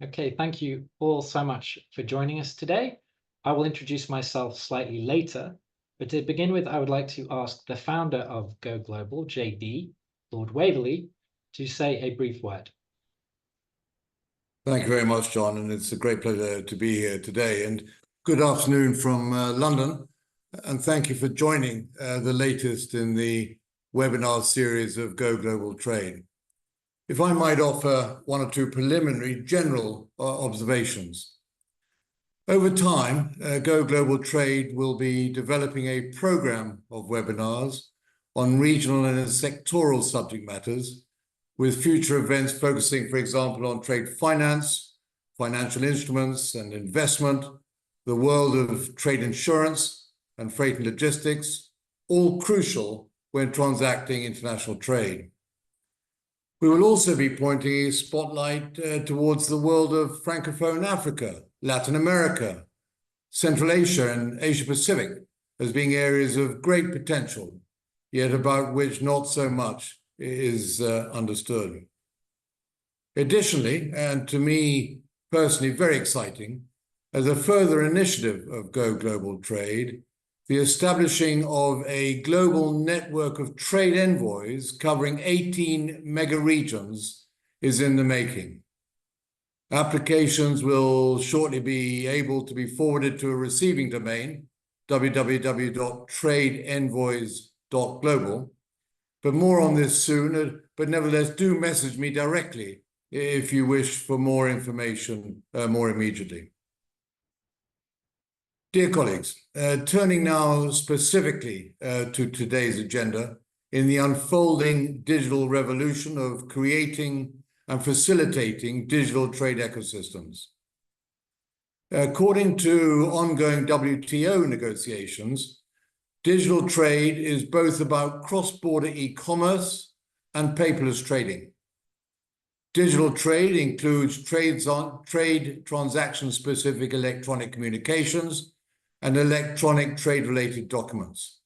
Okay, thank you all so much for joining us today. I will introduce myself slightly later, but to begin with, I would like to ask the founder of GoGlobal, JD, Lord Waverly, to say a brief word. Thank you very much, John, and it's a great pleasure to be here today. And good afternoon from London, and thank you for joining the latest in the webinar series of GoGlobal Trade. If I might offer one or two preliminary general observations. Over time, GoGlobal Trade will be developing a program of webinars on regional and sectoral subject matters, with future events focusing, for example, on trade finance, financial instruments and investment, the world of trade insurance and freight and logistics, all crucial when transacting international trade. We will also be pointing a spotlight towards the world of Francophone Africa, Latin America, Central Asia and Asia Pacific as being areas of great potential, yet about which not so much is understood. Additionally, and to me personally very exciting, as a further initiative of GoGlobal Trade, the establishing of a global network of trade envoys covering 18 mega regions is in the making. Applications will shortly be able to be forwarded to a receiving domain, www.tradeenvoys.global. But more on this soon, but nevertheless, do message me directly if you wish for more information more immediately. Dear colleagues, turning now specifically to today's agenda, in the unfolding digital revolution of creating and facilitating digital trade ecosystems. According to ongoing WTO negotiations, digital trade is both about cross-border e-commerce and paperless trading. Digital trade includes trade transaction-specific electronic communications and electronic trade-related documents.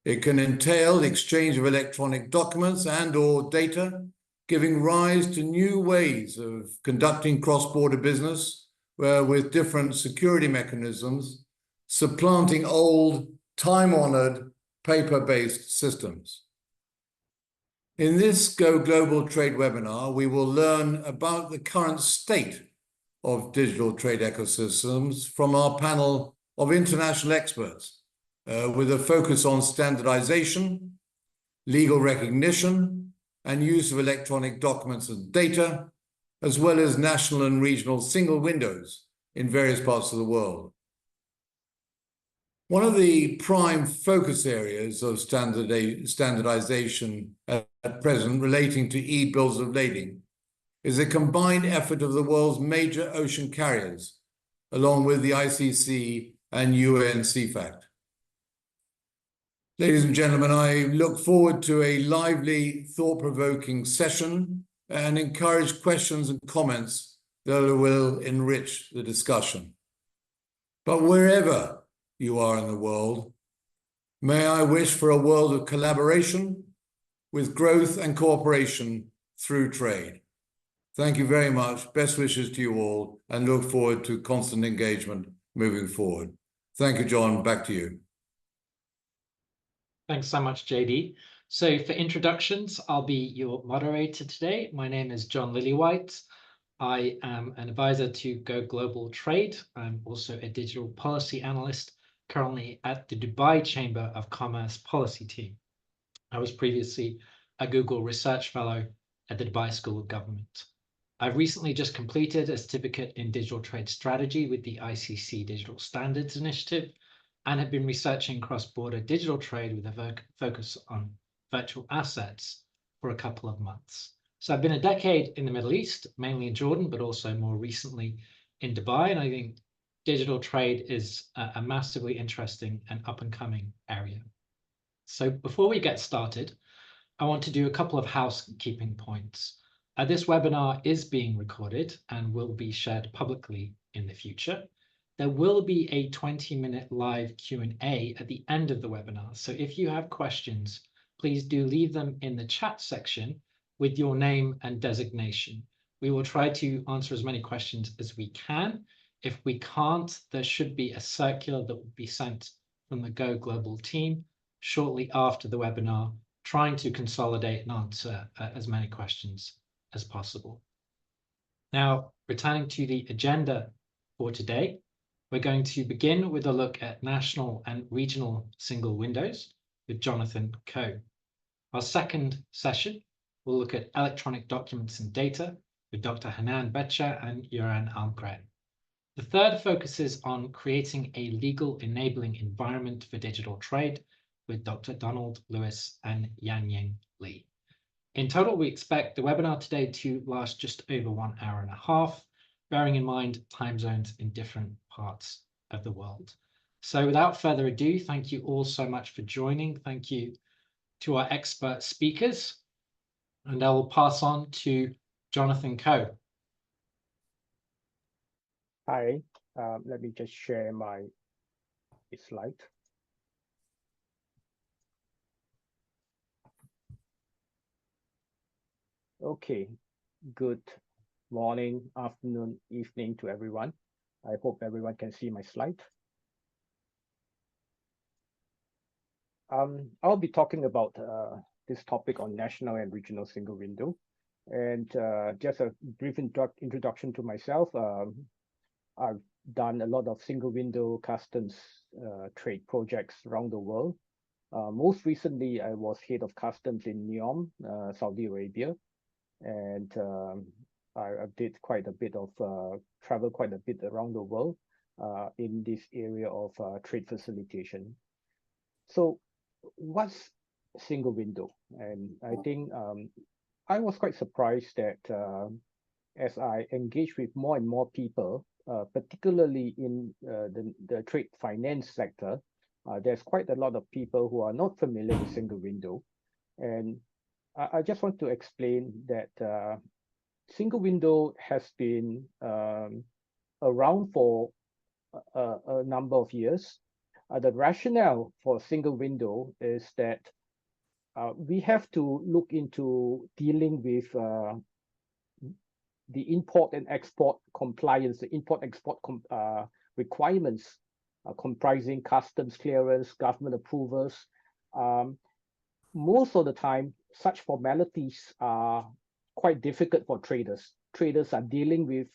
It can entail the exchange of electronic documents and/or data, giving rise to new ways of conducting cross-border business with different security mechanisms, supplanting old, time-honored, paper-based systems. In this GoGlobal Trade webinar, we will learn about the current state of digital trade ecosystems from our panel of international experts, with a focus on standardization, legal recognition, and use of electronic documents and data, as well as national and regional single windows in various parts of the world. One of the prime focus areas of standardization at present relating to e-bills of lading is a combined effort of the world's major ocean carriers, along with the ICC and UN CEFACT. Ladies and gentlemen, I look forward to a lively, thought-provoking session and encourage questions and comments that will enrich the discussion. But wherever you are in the world, may I wish for a world of collaboration with growth and cooperation through trade. Thank you very much. Best wishes to you all, and look forward to constant engagement moving forward. Thank you, John. Back to you. Thanks so much, JD. So for introductions, I'll be your moderator today. My name is John Lillywhite. I am an advisor to GoGlobal Trade. I'm also a digital policy analyst, currently at the Dubai Chamber of Commerce Policy Team. I was previously a Google Research Fellow at the Dubai School of Government. I've recently just completed a certificate in digital trade strategy with the ICC Digital Standards Initiative, and have been researching cross-border digital trade with a focus on virtual assets for a couple of months. So I've been a decade in the Middle East, mainly in Jordan, but also more recently in Dubai. And I think digital trade is a massively interesting and up-and-coming area. So before we get started, I want to do a couple of housekeeping points. This webinar is being recorded and will be shared publicly in the future. There will be a 20-minute live Q&A at the end of the webinar. So if you have questions, please do leave them in the chat section with your name and designation. We will try to answer as many questions as we can. If we can't, there should be a circular that will be sent from the GoGlobal team shortly after the webinar, trying to consolidate and answer as many questions as possible. Now, returning to the agenda for today, we're going to begin with a look at national and regional single windows with Jonathan Coe. Our second session will look at electronic documents and data with Dr. Hanane Becha and Joran Almgren. The third focuses on creating a legal enabling environment for digital trade with Dr. Donald Lewis and Yanying Lee. In total, we expect the webinar today to last just over 1 hour and a half, bearing in mind time zones in different parts of the world. So without further ado, thank you all so much for joining. Thank you to our expert speakers. And I will pass on to Jonathan Coe. Hi, let me just share my slide. Okay, good morning, afternoon, evening to everyone. I hope everyone can see my slide. I'll be talking about this topic on national and regional single window. And just a brief introduction to myself. I've done a lot of single window customs trade projects around the world. Most recently, I was head of customs in Neom, Saudi Arabia. And I did quite a bit of travel quite a bit around the world in this area of trade facilitation. So what's single window? And I think I was quite surprised that as I engage with more and more people, particularly in the trade finance sector, there's quite a lot of people who are not familiar with single window. And I just want to explain that single window has been around for a number of years. The rationale for single window is that we have to look into dealing with the import and export compliance, the import-export requirements comprising customs clearance, government approvals. Most of the time, such formalities are quite difficult for traders. Traders are dealing with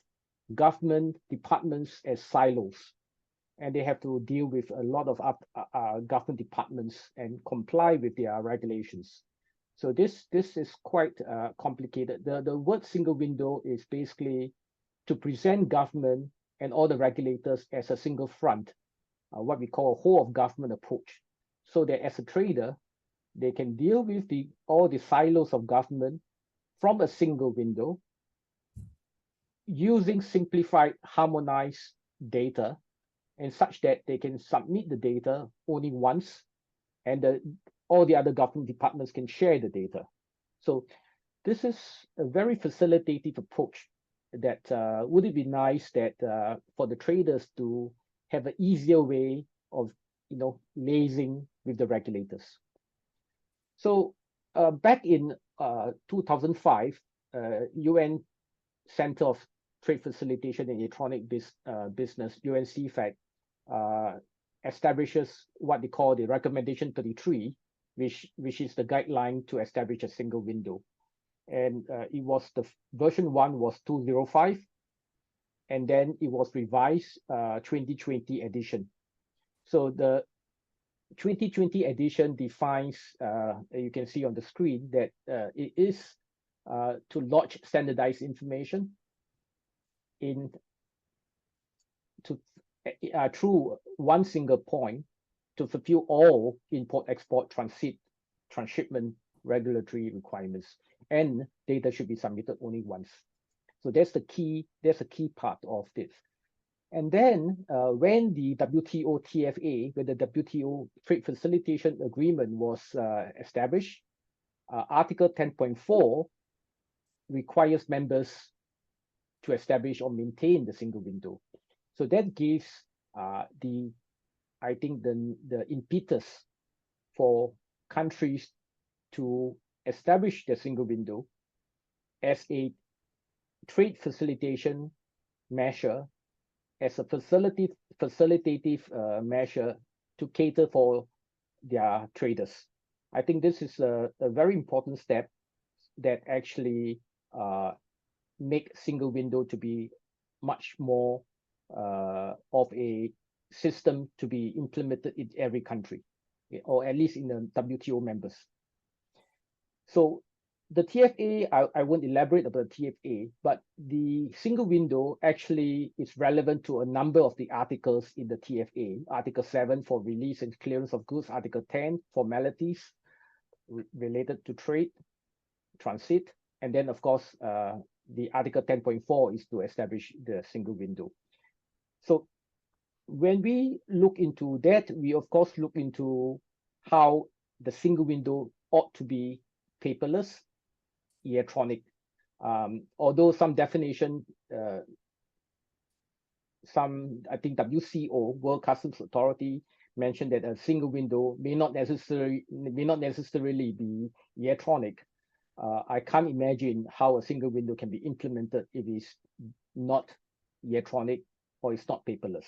government departments as silos, and they have to deal with a lot of government departments and comply with their regulations. So this is quite complicated. The word single window is basically to present government and all the regulators as a single front, what we call a whole of government approach, so that as a trader, they can deal with all the silos of government from a single window using simplified, harmonized data, and such that they can submit the data only once, and all the other government departments can share the data. So this is a very facilitative approach that would it be nice that for the traders to have an easier way of liaising with the regulators. So back in 2005, UN Center of Trade Facilitation and Electronic Business, UN CEFACT, establishes what they call the Recommendation 33, which is the guideline to establish a single window. And it was version 1 was 205, and then it was revised 2020 edition. So the 2020 edition defines, you can see on the screen, that it is to lodge standardized information through one single point to fulfill all import, export, transit, transshipment regulatory requirements, and data should be submitted only once. So that's a key part of this. And then when the WTO TFA, when the WTO Trade Facilitation Agreement was established, Article 10.4 requires members to establish or maintain the single window. So that gives the impetus for countries to establish the single window as a trade facilitation measure as a facilitative measure to cater for their traders. I think this is a very important step that actually make single window to be much more of a system to be implemented in every country, or at least in the WTO members. So the TFA, I won't elaborate about the TFA, but the single window actually is relevant to a number of the articles in the TFA. Article 7 for release and clearance of goods, Article 10 formalities related to trade, transit, and then of course the Article 10.4 is to establish the single window. So when we look into that, we of course look into how the single window ought to be paperless, electronic. Although some definition, I think WCO, World Customs Authority, mentioned that a single window may not necessarily be electronic. I can't imagine how a single window can be implemented if it's not electronic or it's not paperless.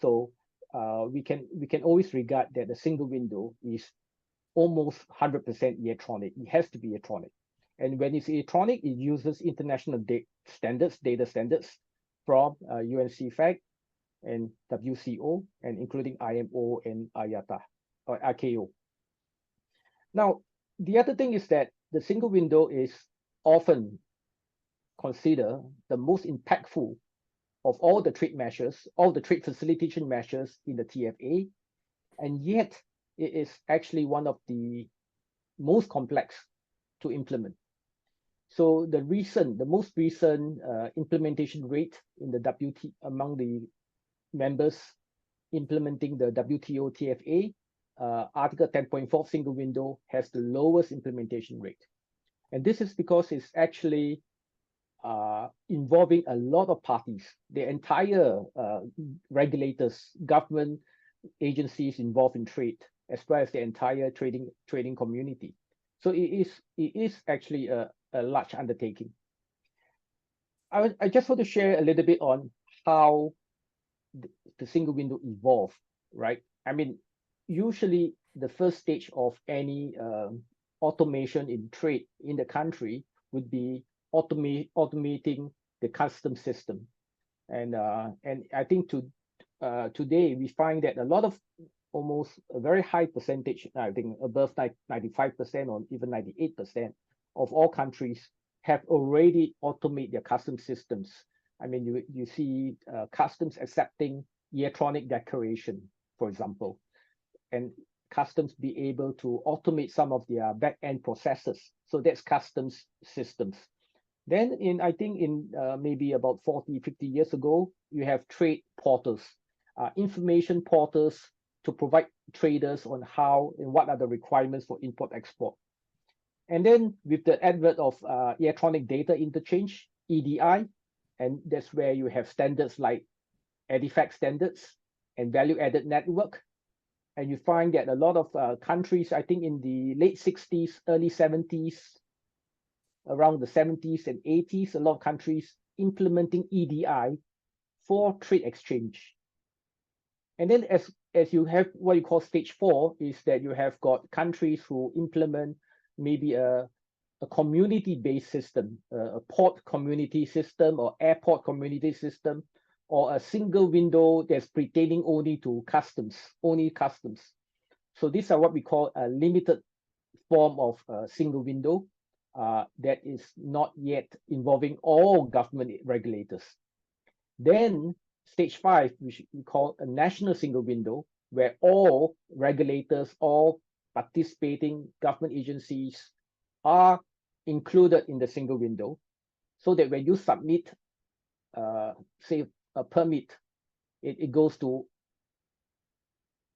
So we can always regard that a single window is almost 100% electronic. It has to be electronic. And when it's electronic, it uses international data standards from UN CEFACT and WCO, and including IMO and IATA or ICAO. Now, the other thing is that the single window is often considered the most impactful of all the trade measures, all the trade facilitation measures in the TFA, and yet it is actually one of the most complex to implement. So the most recent implementation rate in the among the members implementing the WTO TFA, Article 10.4 single window has the lowest implementation rate. And this is because it's actually involving a lot of parties, the entire regulators, government agencies involved in trade, as well as the entire trading community. So it is actually a large undertaking. I just want to share a little bit on how the single window evolved, right? I mean, usually the first stage of any automation in trade in the country would be automating the custom system. And I think today we find that a lot of, almost a very high percentage, I think above 95% or even 98% of all countries have already automated their custom systems. I mean, you see customs accepting electronic declaration, for example, and customs be able to automate some of their back-end processes. So that's customs systems. Then I think in maybe about 40, 50 years ago, you have trade portals, information portals to provide traders on how and what are the requirements for import-export. And then with the advent of electronic data interchange, EDI, and that's where you have standards like artifact standards and value-added network. And you find that a lot of countries, I think in the late 60s, early 70s, around the 70s and 80s, a lot of countries implementing EDI for trade exchange. And then as you have what you call stage 4 is that you have got countries who implement maybe a community-based system, a port community system or airport community system, or a single window that's pertaining only to customs, only customs. So these are what we call a limited form of single window that is not yet involving all government regulators. Then stage 5, which we call a national single window, where all regulators, all participating government agencies are included in the single window, so that when you submit, say, a permit, it goes to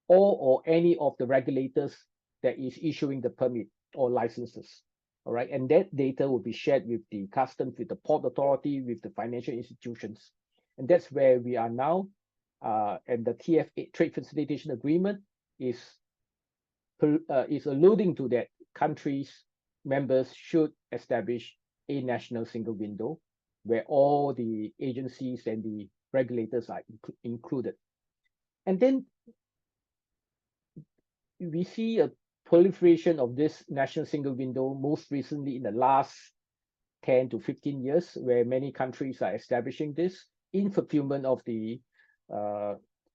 all or any of the regulators that is issuing the permit or licenses. All right, and that data will be shared with the customs, with the port authority, with the financial institutions. And that's where we are now. And the TFA, Trade Facilitation Agreement, is alluding to that countries, members should establish a national single window where all the agencies and the regulators are included. And then we see a proliferation of this national single window, most recently in the last 10 to 15 years, where many countries are establishing this in fulfillment of the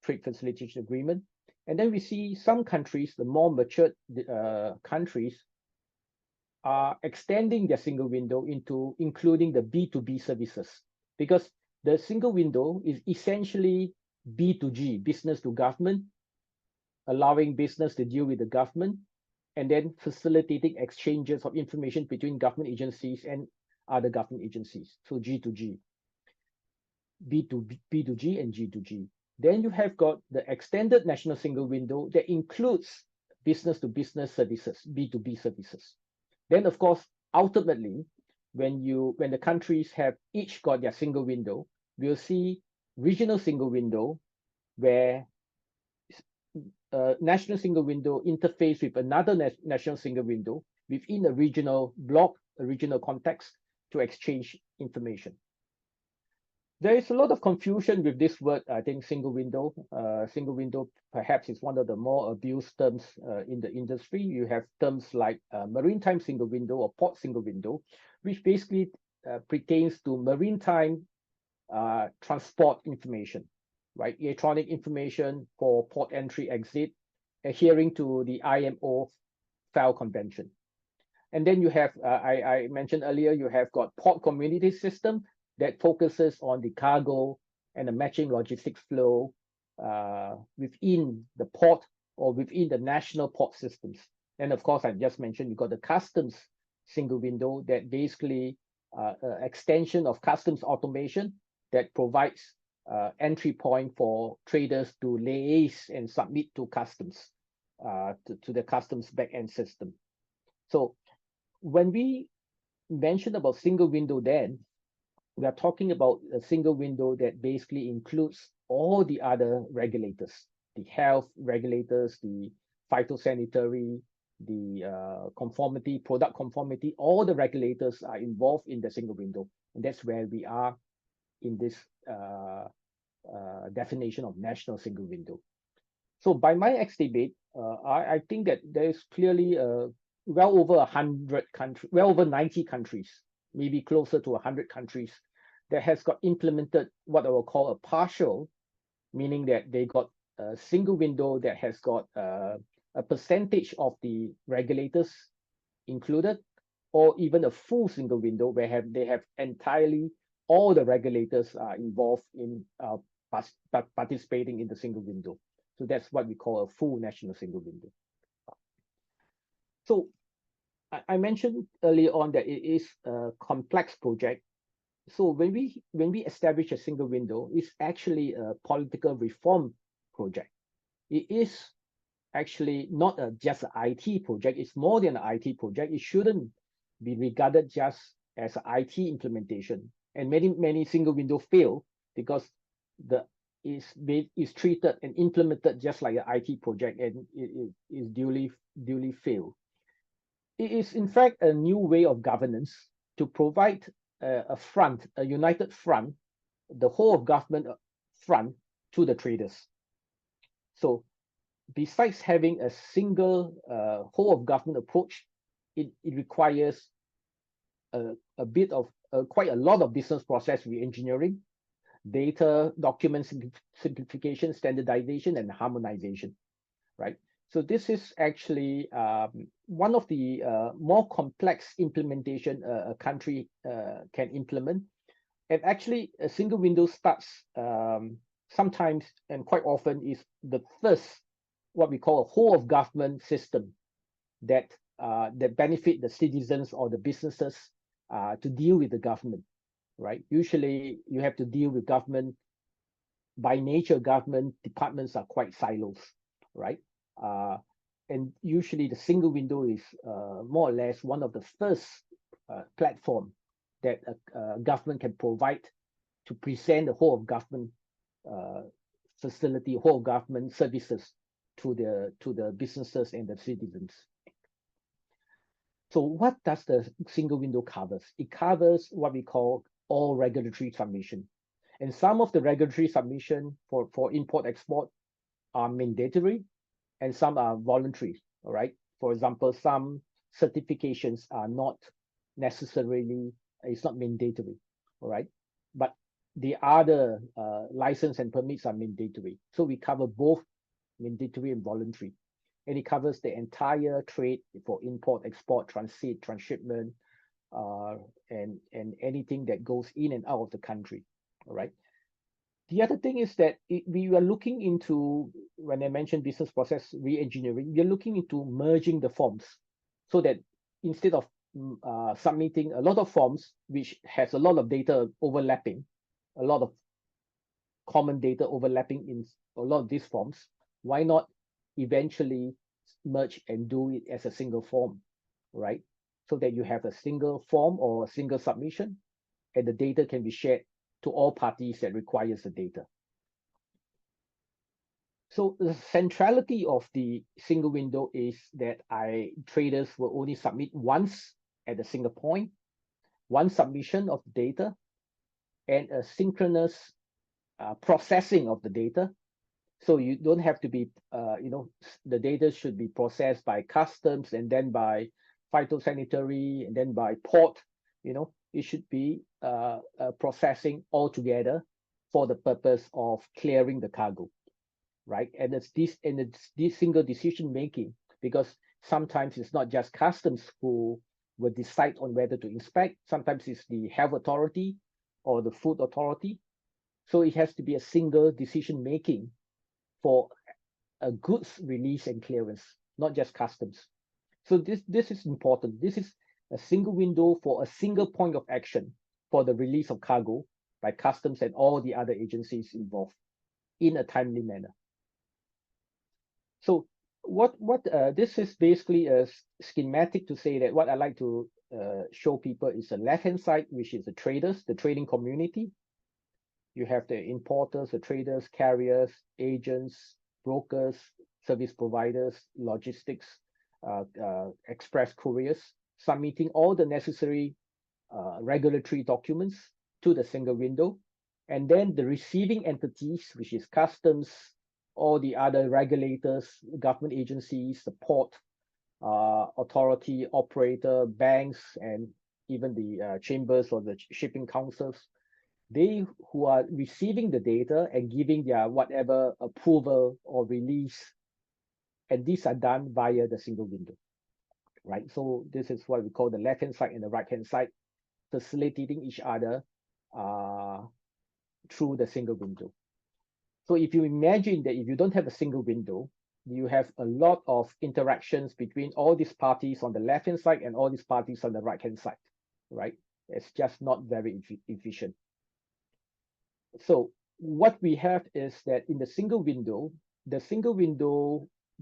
trade facilitation agreement. And then we see some countries, the more matured countries, are extending their single window into including the B2B services, because the single window is essentially B2G, business to government, allowing business to deal with the government, and then facilitating exchanges of information between government agencies and other government agencies. So G2G, B2G and G2G. Then you have got the extended national single window that includes business to business services, B2B services. Then, of course, ultimately, when the countries have each got their single window, we'll see regional single window where national single window interface with another national single window within a regional block, a regional context to exchange information. There is a lot of confusion with this word. I think single window. Single window perhaps is one of the more abused terms in the industry. You have terms like maritime single window or port single window, which basically pertains to maritime transport information, right? Electronic information for port entry, exit, adhering to the IMO FAL convention. And then you have, I mentioned earlier, you have got port community system that focuses on the cargo and the matching logistics flow within the port or within the national port systems. And of course, I just mentioned you got the customs single window that basically extension of customs automation that provides entry point for traders to liaise and submit to customs, to the customs back-end system. So when we mention about single window, then we are talking about a single window that basically includes all the other regulators, the health regulators, the phytosanitary, the conformity, product conformity, all the regulators are involved in the single window. And that's where we are in this definition of national single window. So by my estimate, I think that there is clearly well over 100 countries, well over 90 countries, maybe closer to 100 countries that has got implemented what I will call a partial, meaning that they got a single window that has got a percentage of the regulators included, or even a full single window where they have entirely all the regulators are involved in participating in the single window. So that's what we call a full national single window. So I mentioned earlier on that it is a complex project. So when we establish a single window, it's actually a political reform project. It is actually not just an IT project. It's more than an IT project. It shouldn't be regarded just as an IT implementation. And many single window fail because is treated and implemented just like an IT project, and it is duly failed. It is in fact a new way of governance to provide a front, a united front, the whole of government front to the traders. So besides having a single whole of government approach, it requires a bit of quite a lot of business process re-engineering, data document simplification, standardization, and harmonization, right? So this is actually one of the more complex implementation a country can implement. And actually, a single window starts sometimes and quite often is the first, what we call a whole of government system that benefit the citizens or the businesses to deal with the government, right? Usually you have to deal with government. By nature, government departments are quite silos, right? And usually the single window is more or less one of the first platform that a government can provide to present the whole of government facility, whole of government services to the businesses and the citizens. So what does the single window covers? It covers what we call all regulatory submission. And some of the regulatory submission for import-export are mandatory and some are voluntary, all right? For example, some certifications are not necessarily, it's not mandatory, all right? But the other license and permits are mandatory. So we cover both mandatory and voluntary. And it covers the entire trade for import, export, transit, transshipment, and anything that goes in and out of the country, all right? The other thing is that we are looking into, when I mentioned business process re-engineering, we are looking into merging the forms so that instead of submitting a lot of forms, which has a lot of data overlapping, a lot of common data overlapping in a lot of these forms, why not eventually merge and do it as a single form, right? So that you have a single form or a single submission and the data can be shared to all parties that requires the data. So the centrality of the single window is that traders will only submit once at a single point, one submission of the data, and a synchronous processing of the data. So you don't have to be, the data should be processed by customs and then by phytosanitary and then by port. It should be processing all together for the purpose of clearing the cargo, right? And it's this single decision making, because sometimes it's not just customs who will decide on whether to inspect. Sometimes it's the health authority or the food authority. So it has to be a single decision making for a goods release and clearance, not just customs. So this is important. This is a single window for a single point of action for the release of cargo by customs and all the other agencies involved in a timely manner. So what this is basically a schematic to say that what I like to show people is the left-hand side, which is the traders, the trading community. You have the importers, the traders, carriers, agents, brokers, service providers, logistics, express couriers, submitting all the necessary regulatory documents to the single window. And then the receiving entities, which is customs, all the other regulators, government agencies, the port authority, operator, banks, and even the chambers or the shipping councils, they who are receiving the data and giving their whatever approval or release, and these are done via the single window, right? So this is what we call the left-hand side and the right-hand side, facilitating each other through the single window. So if you imagine that if you don't have a single window, you have a lot of interactions between all these parties on the left-hand side and all these parties on the right-hand side, right? It's just not very efficient. So what we have is that in the single window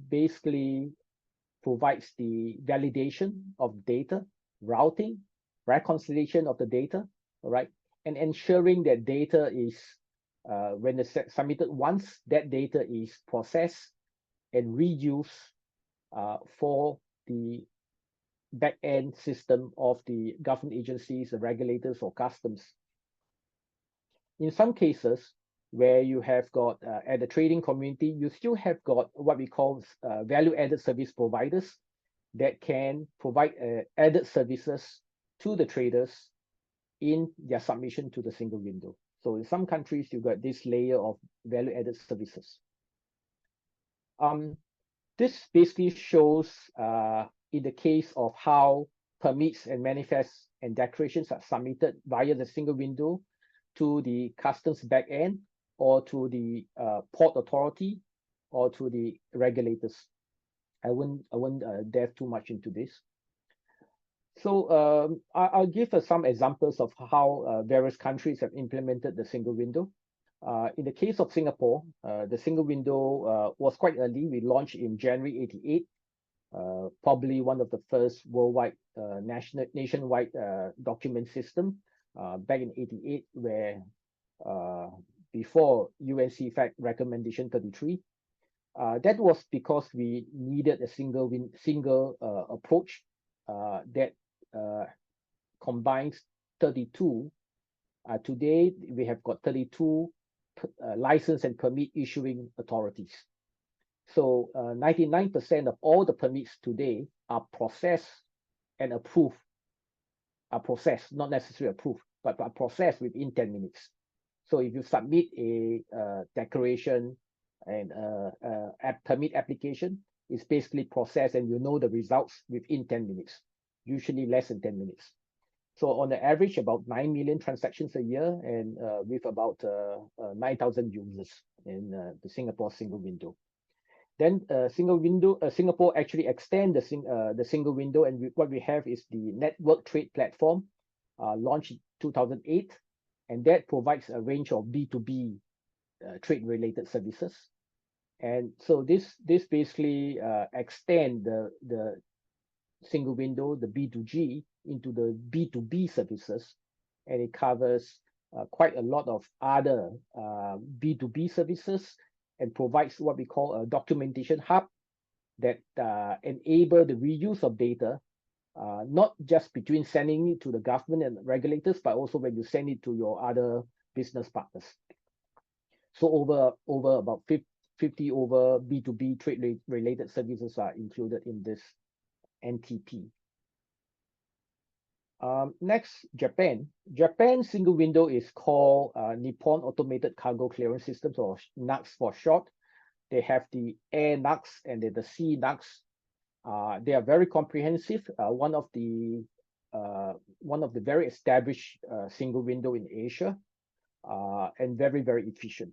basically provides the validation of data, routing, reconciliation of the data, all right, and ensuring that data is, when it's submitted once, that data is processed and reused for the back-end system of the government agencies, the regulators, or customs. In some cases, where you have got at the trading community, you still have got what we call value-added service providers that can provide added services to the traders in their submission to the single window. So in some countries, you've got this layer of value-added services. This basically shows in the case of how permits and manifests and declarations are submitted via the single window to the customs backend or to the port authority or to the regulators. I won't delve too much into this. So I'll give some examples of how various countries have implemented the single window. In the case of Singapore, the single window was quite early. We launched in January '88, probably one of the first worldwide nationwide document system back in '88, where before UN CEFACT recommendation 33. That was because we needed a single approach that combines 32 Today, we have got 32 license and permit issuing authorities. So 99% of all the permits today are processed and approved, not necessarily approved, but are processed within 10 minutes. So if you submit a declaration and a permit application, it's basically processed and you know the results within 10 minutes, usually less than 10 minutes. So on the average, about 9 million transactions a year, and with about 9,000 users in the Singapore single window. Then Singapore actually extend the single window, and what we have is the network trade platform, launched in 2008, and that provides a range of B2B trade-related services. And so this basically extend the single window, the B2G, into the B2B services, and it covers quite a lot of other B2B services, and provides what we call a documentation hub that enable the reuse of data, not just between sending it to the government and regulators, but also when you send it to your other business partners. So over about 50 over B2B trade-related services are included in this NTP. Next, Japan. Japan's single window is called Nippon Automated Cargo Clearance Systems, or NUCS for short. They have the air NUCS and the sea NUCS. They are very comprehensive. One of the very established single window in Asia, and very, very efficient.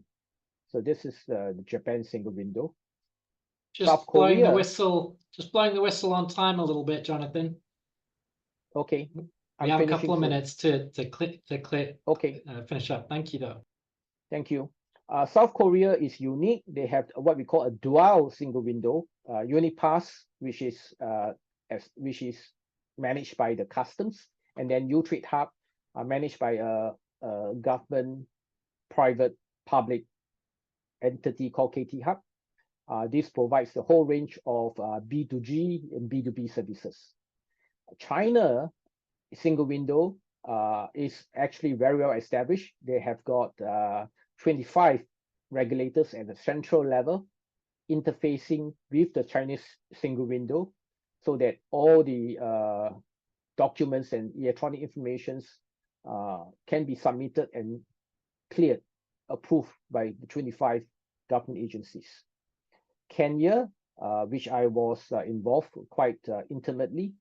So this is the Japan single window. Just blowing the whistle on time a little bit, Jonathan. Okay. We have a couple of minutes to okay. Finish up. Thank you, though. Thank you. South Korea is unique. They have what we call a dual single window, UniPass, which is managed by the customs, and then U-Trade Hub, managed by a government, private, public entity called KT Hub. This provides the whole range of B2G and B2B services. China single window is actually very well established. They have got 25 regulators at the central level interfacing with the Chinese single window, so that all the documents and electronic informations can be submitted and cleared, approved by the 25 government agencies. Kenya, which I was involved quite intimately,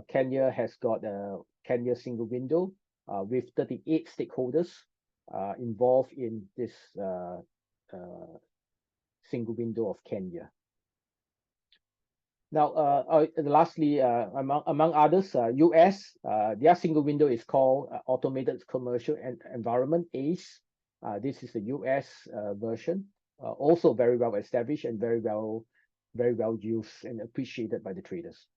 Kenya has got a Kenya single window with 38 stakeholders involved in this single window of Kenya. Now, lastly, among others, US, their single window is called Automated Commercial Environment, ACE. This is the US version, also very well established and very well used and appreciated by the traders.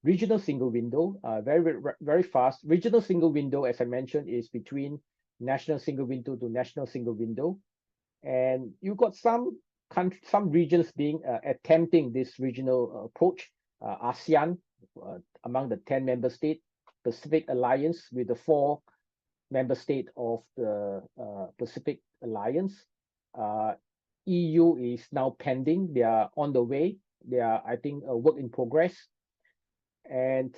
Regional single window, very fast. Regional single window, as I mentioned, is between national single window to national single window, and you've got some regions being attempting this regional approach. ASEAN, among the 10 member states, Pacific Alliance with the 4 member states of the Pacific Alliance. EU is now pending. They are on the way. They are, I think, a work in progress. And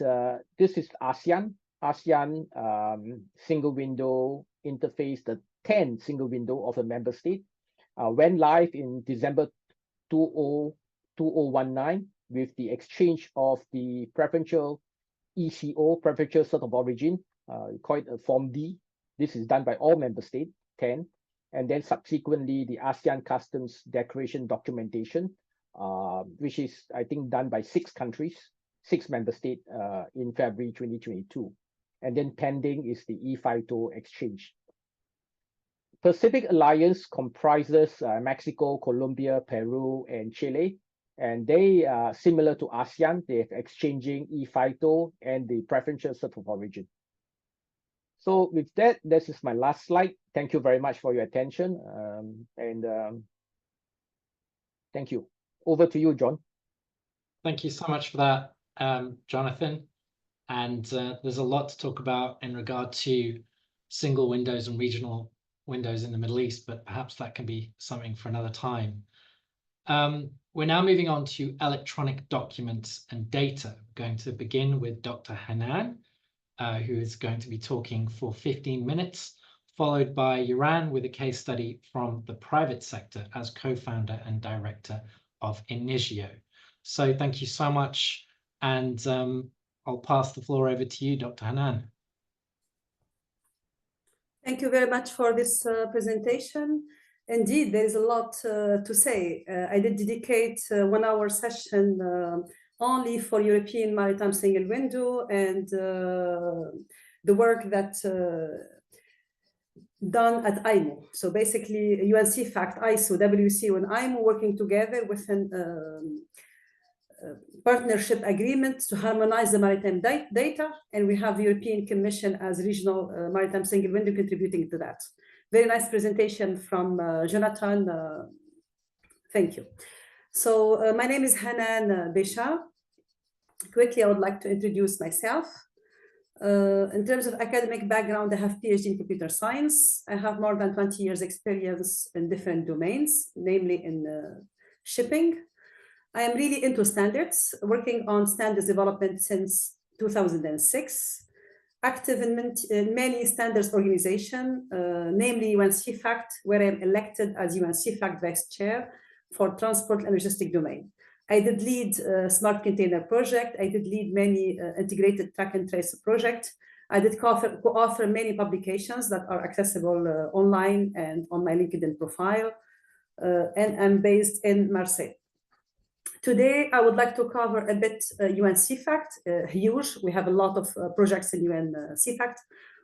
this is ASEAN single window interface, the 10 single window of a member state, went live in December 2019 with the exchange of the preferential ECO, preferential cert of origin, called a Form D. This is done by all member states, 10, and then subsequently the ASEAN Customs Declaration documentation, which is, I think, done by 6 countries, 6 member states in February 2022. And then pending is the E-FITO exchange. Pacific Alliance comprises Mexico, Colombia, Peru, and Chile. And they are similar to ASEAN. They have exchanging E-FITO and the preferential cert of origin. So with that, this is my last slide. Thank you very much for your attention. Thank you. Over to you, John. Thank you so much for that, Jonathan. And there's a lot to talk about in regard to single windows and regional windows in the Middle East, but perhaps that can be something for another time. We're now moving on to electronic documents and data. We're going to begin with Dr. Hanane, who is going to be talking for 15 minutes, followed by Yaran with a case study from the private sector as co-founder and director of Inigio. So thank you so much, and I'll pass the floor over to you, Dr. Hanane. Thank you very much for this presentation. Indeed, there is a lot to say. I did dedicate a 1-hour session only for European Maritime Single Window and the work that done at IMO. So basically, CEFACT, ISO, WCO, and IMO working together with a partnership agreement to harmonize the maritime data, and we have the European Commission as regional maritime single window contributing to that. Very nice presentation from Jonathan. Thank you. So my name is Hanane Becha. Quickly, I would like to introduce myself. In terms of academic background, I have PhD in computer science. I have more than 20 years experience in different domains, namely in shipping. I am really into standards, working on standards development since 2006, active in many standards organizations, namely CEFACT, where I'm elected as CEFACT Vice Chair for Transport and Logistics domain. I did lead Smart Container project. I did lead many integrated track and trace project. I did co-author many publications that are accessible online and on my LinkedIn profile, and I'm based in Marseille. Today, I would like to cover a bit CEFACT, huge. We have a lot of projects in CEFACT,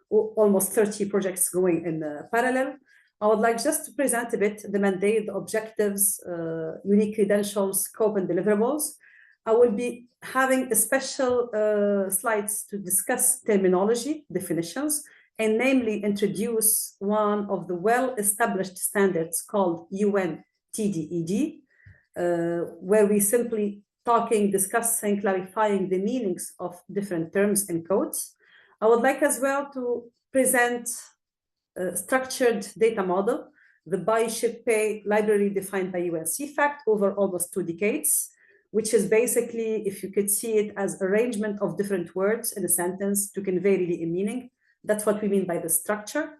almost 30 projects going in parallel. I would like just to present a bit the mandate, the objectives, unique credentials, scope, and deliverables. I will be having a special slides to discuss terminology, definitions, and namely introduce one of the well-established standards called UN TDED, where we simply talking, discussing, clarifying the meanings of different terms and codes. I would like as well to present a structured data model, the buy, ship, pay library defined by CEFACT over almost 2 decades, which is basically, if you could see it as arrangement of different words in a sentence to convey really a meaning. That's what we mean by the structure.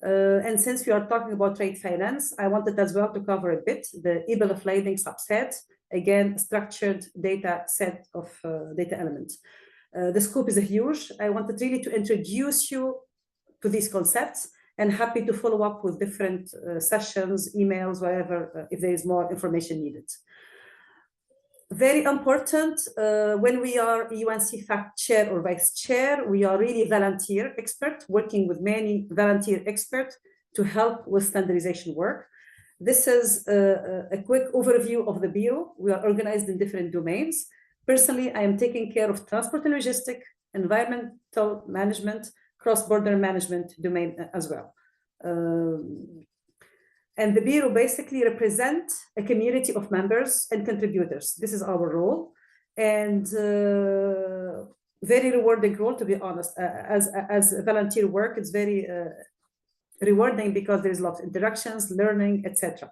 And since we are talking about trade finance, I wanted as well to cover a bit the e-bill of lading subset, again, structured data set of data elements. The scope is huge. I wanted really to introduce you to these concepts, and happy to follow up with different sessions, emails, whatever, if there is more information needed. Very important, when we are CEFACT chair or vice chair, we are really volunteer expert, working with many volunteer experts to help with standardization work. This is a quick overview of the Bureau. We are organized in different domains. Personally, I am taking care of transport and logistics, environmental management, cross-border management domain as well. And the Bureau basically represents a community of members and contributors. This is our role, and very rewarding role, to be honest. As volunteer work, it's very rewarding because there's a lot of interactions, learning, etc.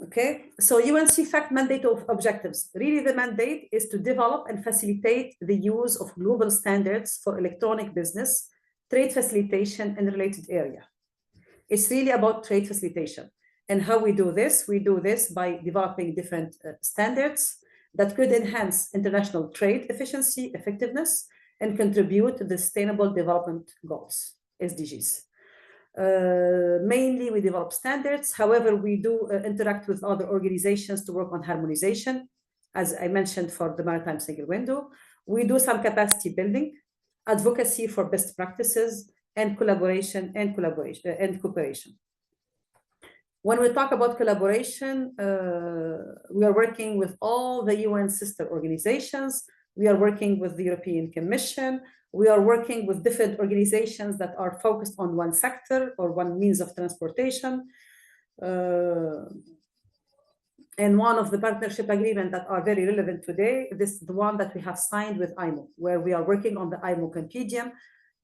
Okay, so CEFACT mandate of objectives. Really, the mandate is to develop and facilitate the use of global standards for electronic business, trade facilitation, and related area. It's really about trade facilitation. And how we do this? We do this by developing different standards that could enhance international trade efficiency, effectiveness, and contribute to the Sustainable Development Goals, SDGs. Mainly, we develop standards. However, we do interact with other organizations to work on harmonization. As I mentioned, for the Maritime Single Window, we do some capacity building, advocacy for best practices, and collaboration and cooperation. When we talk about collaboration, we are working with all the UN sister organizations. We are working with the European Commission. We are working with different organizations that are focused on one sector or one means of transportation. And one of the partnership agreements that are very relevant today, this is the one that we have signed with IMO, where we are working on the IMO compendium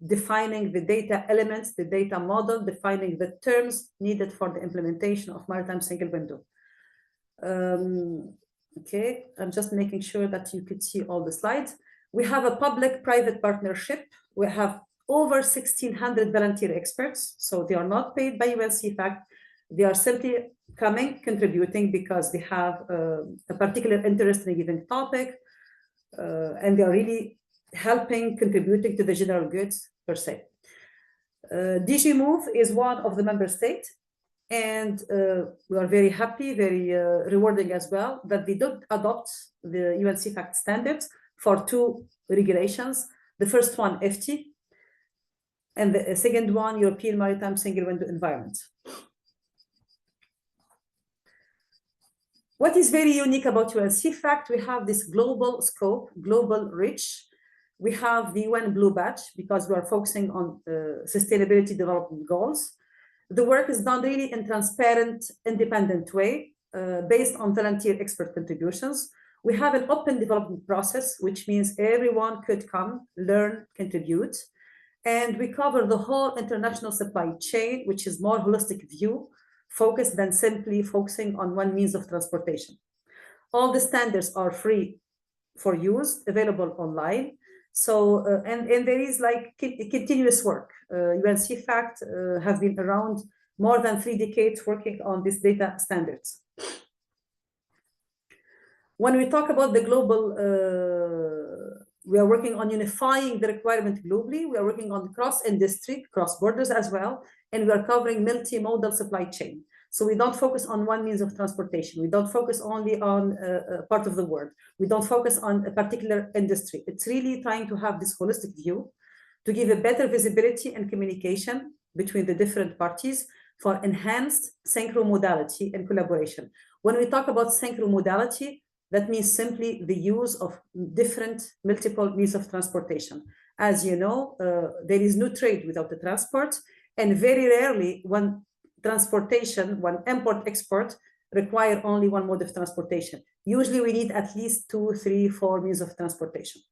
defining the data elements, the data model, defining the terms needed for the implementation of maritime single window. Okay, I'm just making sure that you could see all the slides. We have a public-private partnership. We have over 1,600 volunteer experts. So they are not paid by CEFACT. They are simply coming, contributing because they have a particular interest in a given topic. And they are really helping, contributing to the general goods per se. DG Move is one of the member states. And we are very happy, very rewarding as well, that they did adopt the CEFACT standards for 2 regulations. The first one, FT, and the second one, European Maritime Single Window Environment. What is very unique about CEFACT, we have this global scope, global reach. We have the UN Blue Badge because we are focusing on sustainability development goals. The work is done really in transparent, independent way, based on volunteer expert contributions. We have an open development process, which means everyone could come, learn, contribute. And we cover the whole international supply chain, which is more holistic view, focused than simply focusing on one means of transportation. All the standards are free for use, available online. So, and there is like continuous work. CEFACT have been around more than 3 decades working on these data standards. When we talk about the global, we are working on unifying the requirement globally. We are working on cross-industry, cross-borders as well, and we are covering multimodal supply chain. So we don't focus on one means of transportation. We don't focus only on a part of the world. We don't focus on a particular industry. It's really trying to have this holistic view to give a better visibility and communication between the different parties for enhanced synchromodality and collaboration. When we talk about synchromodality, that means simply the use of different multiple means of transportation. As you know, there is no trade without the transport, and very rarely when transportation, when import-export require only one mode of transportation. Usually we need at least 2, 3, 4 means of transportation.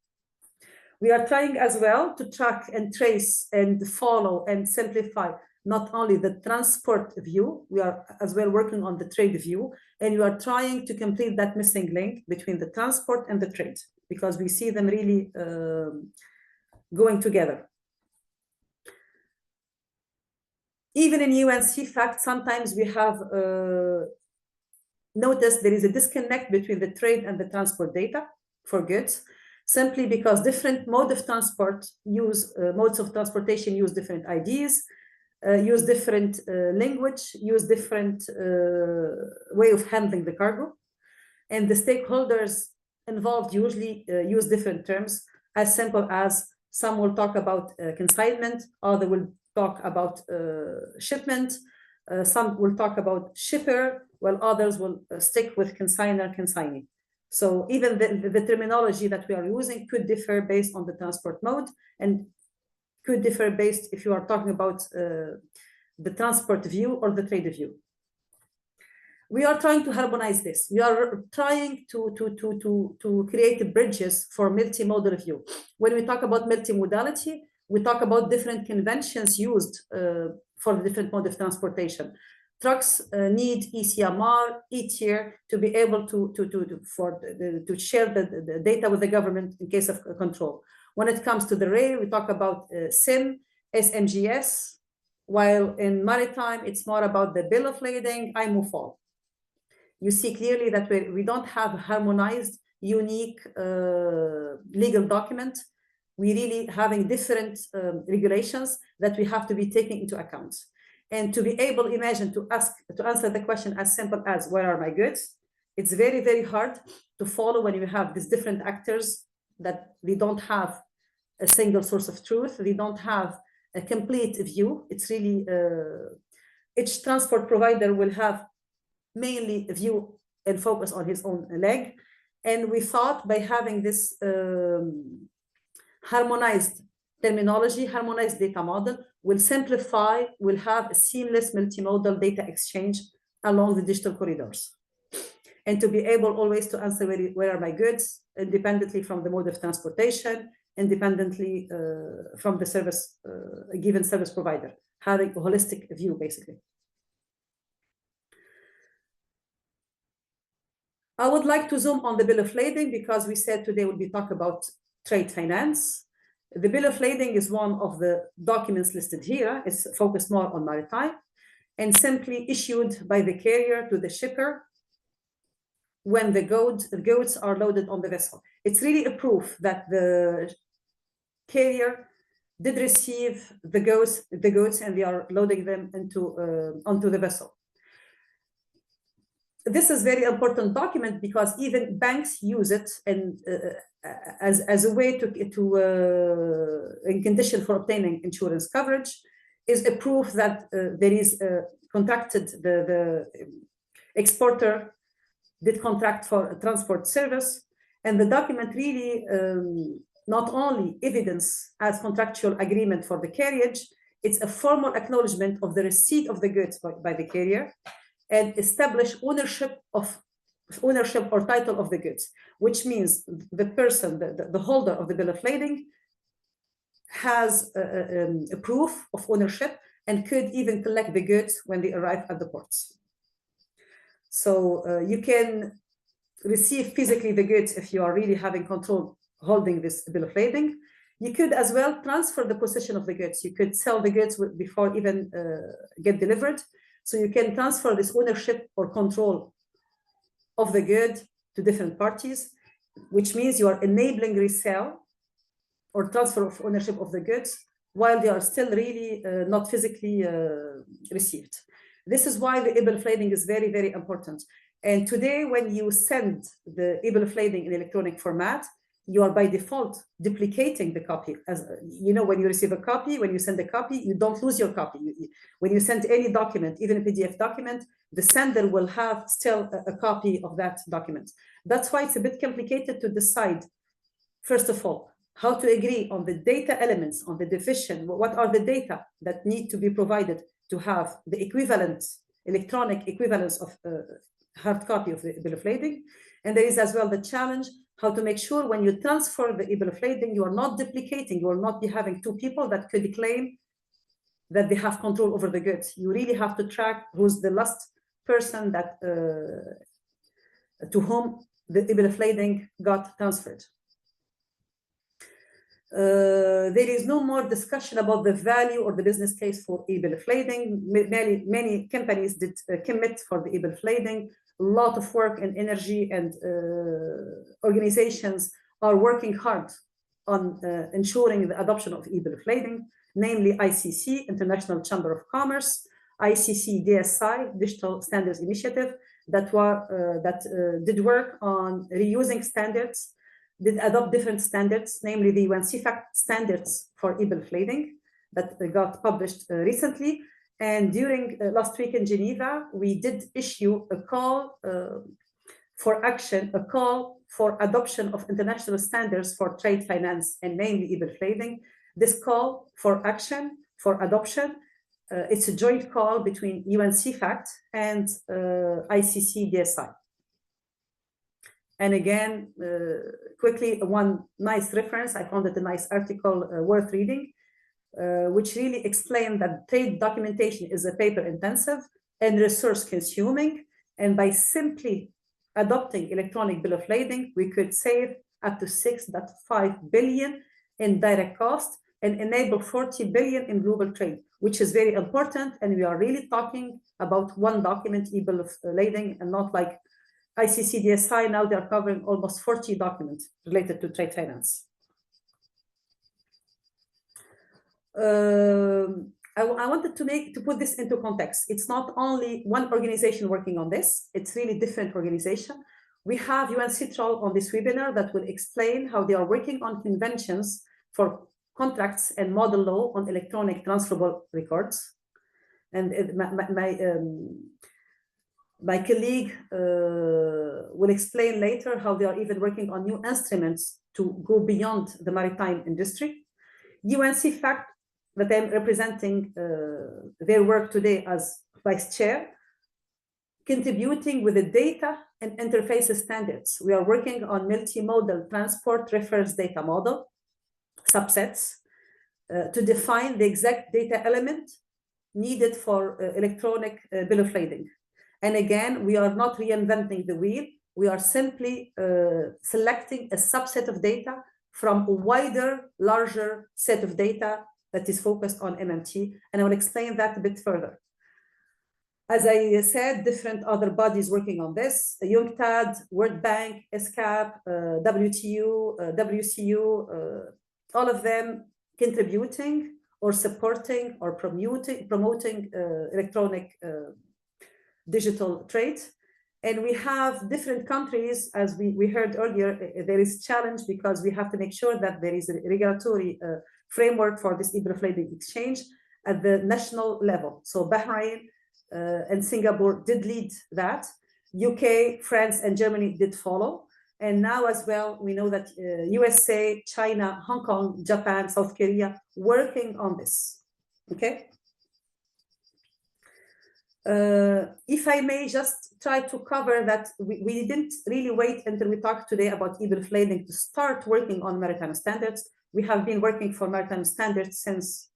We are trying as well to track and trace and follow and simplify not only the transport view, we are as well working on the trade view, and we are trying to complete that missing link between the transport and the trade, because we see them really going together. Even in CEFACT, sometimes we have noticed there is a disconnect between the trade and the transport data for goods, simply because different modes of transportation use different IDs, use different language, use different way of handling the cargo. And the stakeholders involved usually use different terms, as simple as some will talk about consignment, others will talk about shipment, some will talk about shipper, while others will stick with consigner, consignee. So even the terminology that we are using could differ based on the transport mode, and could differ based if you are talking about the transport view or the trade view. We are trying to harmonize this. We are trying to create bridges for multimodal view. When we talk about multimodality, we talk about different conventions used for the different mode of transportation. Trucks need ECMR, E-tier to be able to share the data with the government in case of control. When it comes to the rail, we talk about SIM, SMGS, while in maritime, it's more about the bill of lading, IMO-FOL. You see clearly that we don't have a harmonized, unique legal document. We're really having different regulations that we have to be taking into account. And to be able, imagine, to answer the question as simple as, where are my goods? It's very, very hard to follow when you have these different actors that they don't have a single source of truth. They don't have a complete view. It's really, each transport provider will have mainly a view and focus on his own leg. And we thought by having this harmonized terminology, harmonized data model, will simplify, will have a seamless multimodal data exchange along the digital corridors. And to be able always to answer where are my goods, independently from the mode of transportation, independently from the service, given service provider, having a holistic view, basically. I would like to zoom on the bill of lading because we said today we'll be talking about trade finance. The bill of lading is one of the documents listed here. It's focused more on maritime and simply issued by the carrier to the shipper when the goods are loaded on the vessel. It's really a proof that the carrier did receive the goods and they are loading them onto the vessel. This is very important document because even banks use it and as a way to in condition for obtaining insurance coverage, is a proof that there is contracted, the exporter did contract for a transport service, and the document really not only evidence as contractual agreement for the carriage, it's a formal acknowledgement of the receipt of the goods by the carrier, and establish ownership or title of the goods, which means the person, the holder of the bill of lading, has a proof of ownership and could even collect the goods when they arrive at the ports. So you can receive physically the goods if you are really having control holding this bill of lading. You could as well transfer the possession of the goods. You could sell the goods before even get delivered. So you can transfer this ownership or control of the good to different parties, which means you are enabling resale or transfer of ownership of the goods while they are still really not physically received. This is why the bill of lading is very, very important. And today, when you send the bill of lading in electronic format, you are by default duplicating the copy. As you know, when you receive a copy, when you send a copy, you don't lose your copy. When you send any document, even a PDF document, the sender will have still a copy of that document. That's why it's a bit complicated to decide, first of all, how to agree on the data elements, on the division, what are the data that need to be provided to have the equivalent, electronic equivalence of hard copy of the bill of lading. And there is as well the challenge how to make sure when you transfer the bill of lading, you are not duplicating, you will not be having two people that could claim that they have control over the goods. You really have to track who's the last person that to whom the bill of lading got transferred. There is no more discussion about the value or the business case for bill of lading. Many companies did commit for the bill of lading. A lot of work and energy, and organizations are working hard on ensuring the adoption of bill of lading, namely ICC, International Chamber of Commerce, ICC DSI, Digital Standards Initiative, that did work on reusing standards, did adopt different standards, namely the UN CEFACT standards for bill of lading that got published recently. And during last week in Geneva, we did issue a call for action, a call for adoption of international standards for trade finance and namely bill of lading. This call for action, for adoption, it's a joint call between UN CEFACT and ICC DSI. And again, quickly, one nice reference, I found it a nice article worth reading, which really explained that trade documentation is a paper intensive and resource consuming. And by simply adopting electronic bill of lading, we could save up to 6.5 billion in direct cost and enable 40 billion in global trade, which is very important. And we are really talking about one document, bill of lading, and not like ICC DSI. Now they are covering almost 40 documents related to trade finance. I wanted to put this into context. It's not only one organization working on this, it's really different organization. We have UN Citral on this webinar that will explain how they are working on conventions for contracts and model law on electronic transferable records. And my colleague will explain later how they are even working on new instruments to go beyond the maritime industry. UN CEFACT, that I'm representing their work today as vice chair, contributing with the data and interfaces standards. We are working on multimodal transport reference data model. subsets to define the exact data element needed for electronic bill of lading. And again, we are not reinventing the wheel. We are simply selecting a subset of data from a wider, larger set of data that is focused on MMT. And I will explain that a bit further. As I said, different other bodies working on this, UNCTAD, World Bank, ESCAP, WTU, WCU, all of them contributing or supporting or promoting electronic digital trade. And we have different countries, as we heard earlier, there is challenge because we have to make sure that there is a regulatory framework for this bill of lading exchange at the national level. So Bahrain and Singapore did lead that. UK, France, and Germany did follow. And now as well, we know that USA, China, Hong Kong, Japan, South Korea, working on this, okay? If I may just try to cover that, we didn't really wait until we talked today about bill of lading to start working on maritime standards. We have been working for maritime standards since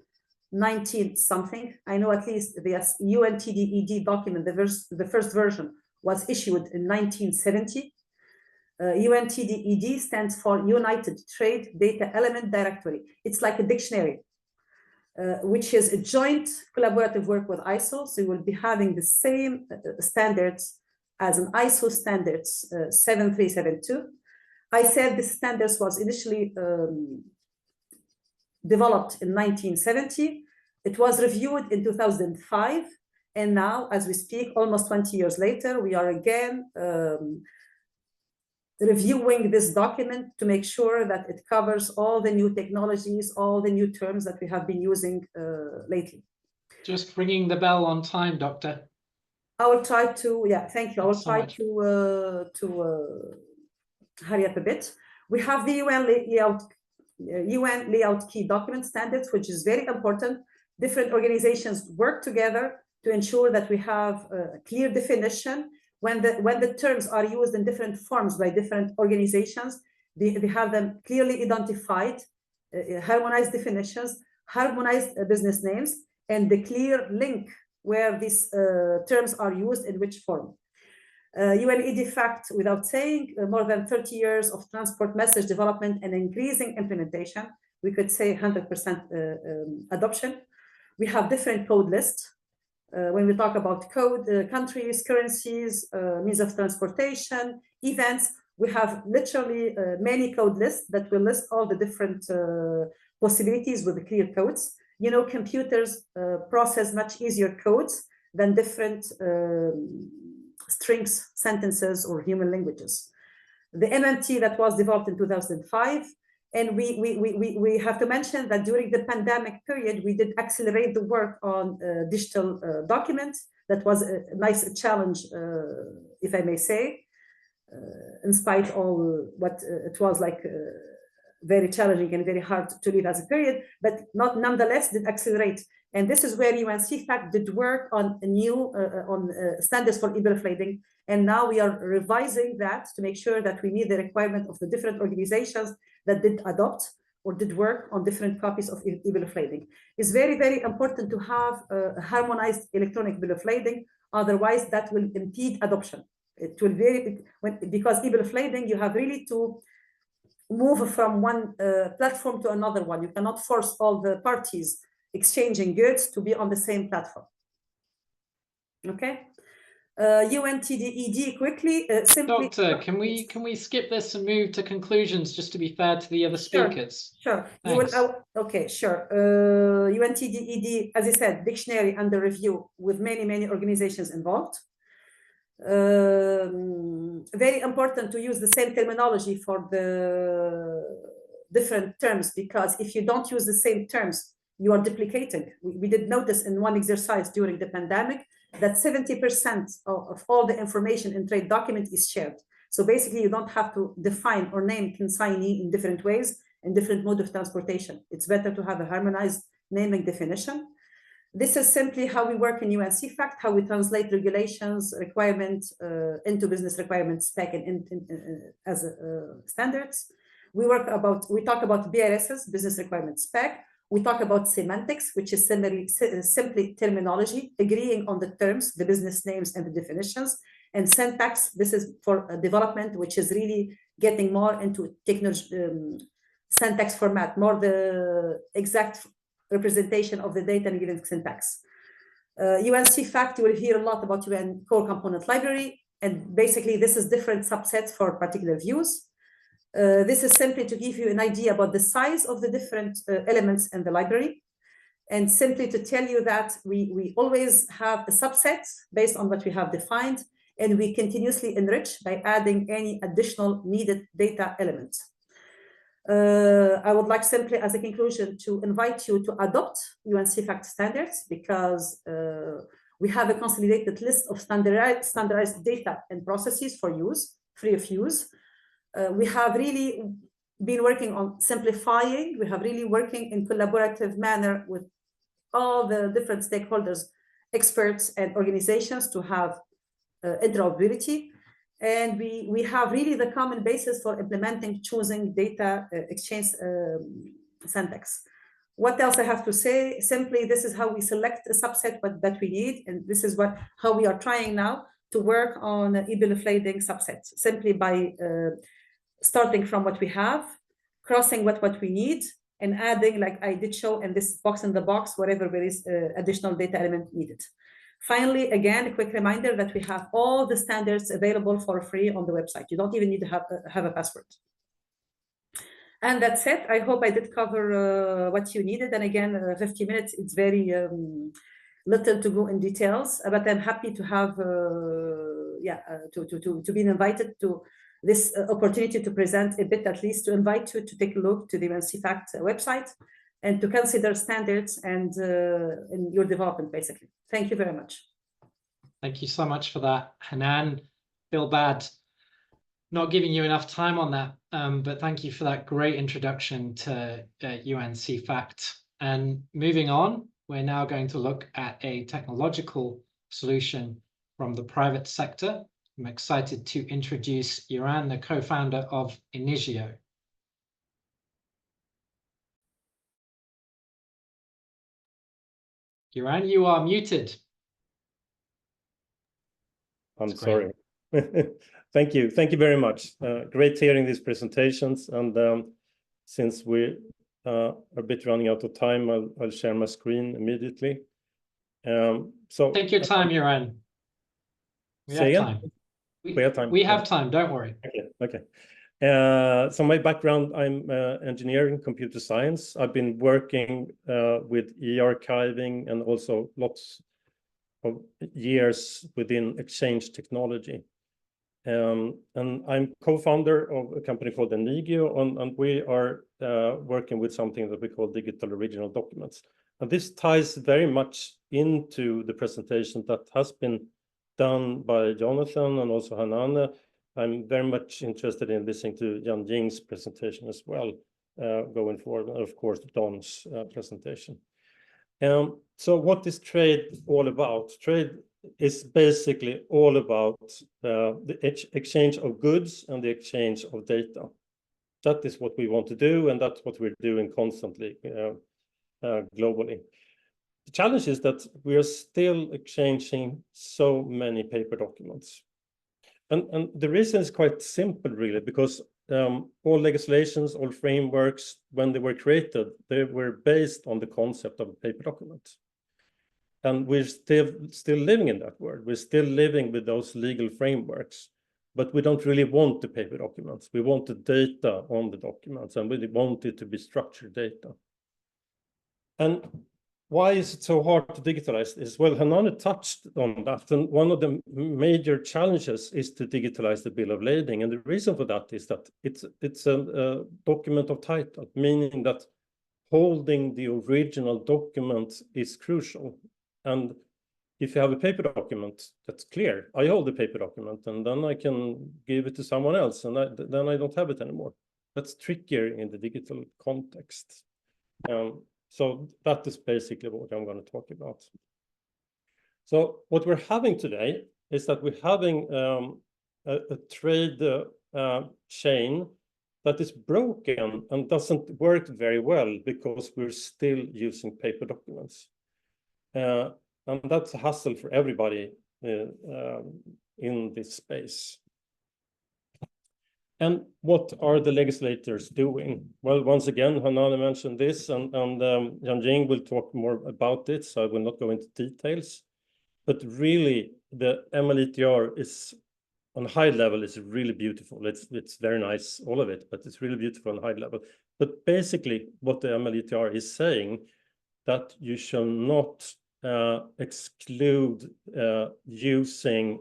19-something. I know at least the UNTDED document, the first version was issued in 1970. UNTDED stands for United Trade Data Element Directory. It's like a dictionary, which is a joint collaborative work with ISO. So we will be having the same standards as an ISO standards 7372. I said this standards was initially developed in 1970. It was reviewed in 2005. And now, as we speak, almost 20 years later, we are again reviewing this document to make sure that it covers all the new technologies, all the new terms that we have been using lately. Just ringing the bell on time, Doctor. I will try to, yeah, thank you. I will try Thanks to hurry up a bit. We have the UN layout key document standards, which is very important. Different organizations work together to ensure that we have a clear definition. When the terms are used in different forms by different organizations, they have them clearly identified, harmonized definitions, harmonized business names, and the clear link where these terms are used in which form. UNEDIFACT, without saying, more than 30 years of transport message development and increasing implementation, we could say 100% adoption. We have different code lists. When we talk about code, countries, currencies, means of transportation, events, we have literally many code lists that will list all the different possibilities with the clear codes. You know, computers process much easier codes than different strings, sentences, or human languages. The MMT that was developed in 2005, and we have to mention that during the pandemic period, we did accelerate the work on digital documents. That was a nice challenge, if I may say, in spite of all what it was like very challenging and very hard to live as a period, but nonetheless did accelerate. And this is where CEFACT did work on a new standards for bill of lading. And now we are revising that to make sure that we meet the requirement of the different organizations that did adopt or did work on different copies of bill of lading. It's very, very important to have a harmonized electronic bill of lading. Otherwise, that will impede adoption. It will because bill of lading, you have really to move from one platform to another one. You cannot force all the parties exchanging goods to be on the same platform. Okay. UNTDED quickly, simply. Doctor, can we skip this and move to conclusions just to be fair to the other speakers? Sure. Okay, sure. UNTDED, as I said, dictionary under review with many organizations involved. Very important to use the same terminology for the different terms, because if you don't use the same terms, you are duplicating. We did notice in one exercise during the pandemic that 70% of all the information in trade document is shared. So basically, you don't have to define or name consignee in different ways and different mode of transportation. It's better to have a harmonized naming definition. This is simply how we work in CEFACT, how we translate regulations, requirements into business requirements spec and as standards. We talk about BRSs, business requirement spec. We talk about semantics, which is simply terminology, agreeing on the terms, the business names and the definitions. And syntax, this is for development, which is really getting more into technology, syntax format, more the exact representation of the data in given syntax. UN CEFACT, you will hear a lot about UN core component library. And basically, this is different subsets for particular views. This is simply to give you an idea about the size of the different elements in the library. And simply to tell you that we always have a subset based on what we have defined, and we continuously enrich by adding any additional needed data elements. I would like simply as a conclusion to invite you to adopt UN CEFACT standards, because we have a consolidated list of standardized data and processes for use, free of use. We have really been working on simplifying. We have really working in collaborative manner with all the different stakeholders, experts and organizations to have interoperability. And we have really the common basis for implementing choosing data exchange syntax. What else I have to say? Simply, this is how we select a subset that we need. And this is how we are trying now to work on evaluating subsets, simply by starting from what we have, crossing what we need, and adding, like I did show in this box in the box, whatever there is additional data element needed. Finally, again, a quick reminder that we have all the standards available for free on the website. You don't even need to have a password. And that's it. I hope I did cover what you needed. And again, 50 minutes, it's very little to go in details, but I'm happy to have, to be invited to this opportunity to present a bit, at least to invite you to take a look to the UN CEFACT website and to consider standards and in your development, basically. Thank you very much. Thank you so much for that, Hanane. Feel bad not giving you enough time on that, but thank you for that great introduction to UN CEFACT. And moving on, we're now going to look at a technological solution from the private sector. I'm excited to introduce Iran, the co-founder of Inizio. Iran, you are muted. I'm sorry. Thank you very much. Great hearing these presentations. And since we are a bit running out of time, I'll share my screen immediately. So take your time, Iran. We have time. We have time. We have time. Don't worry. Okay. So my background, I'm engineering computer science. I've been working with e-archiving and also lots of years within exchange technology. And I'm co-founder of a company called Inizio, and we are working with something that we call digital original documents. And this ties very much into the presentation that has been done by Jonathan and also Hanane. I'm very much interested in listening to Jan Jing's presentation as well, going forward, and of course, Don's presentation. So what is trade all about? Trade is basically all about the exchange of goods and the exchange of data. That is what we want to do, and that's what we're doing constantly globally. The challenge is that we are still exchanging so many paper documents. And the reason is quite simple, really, because all legislations, all frameworks, when they were created, they were based on the concept of a paper document. And we're still living in that world. We're still living with those legal frameworks, but we don't really want the paper documents. We want the data on the documents, and we want it to be structured data. And why is it so hard to digitalize this? Well, Hanane touched on that, and one of the major challenges is to digitalize the bill of lading. And the reason for that is that it's a document of title, meaning that holding the original document is crucial. And if you have a paper document, that's clear. I hold the paper document, and then I can give it to someone else, and then I don't have it anymore. That's trickier in the digital context. So that is basically what I'm going to talk about. So what we're having today is that we're having a trade chain that is broken and doesn't work very well because we're still using paper documents. And that's a hassle for everybody in this space. And what are the legislators doing? Well, once again, Hanane mentioned this, and Yang will talk more about it, so I will not go into details. But really, the MLETR is on a high level is really beautiful. It's very nice, all of it, but it's really beautiful on a high level. But basically, what the MLETR is saying, that you shall not exclude using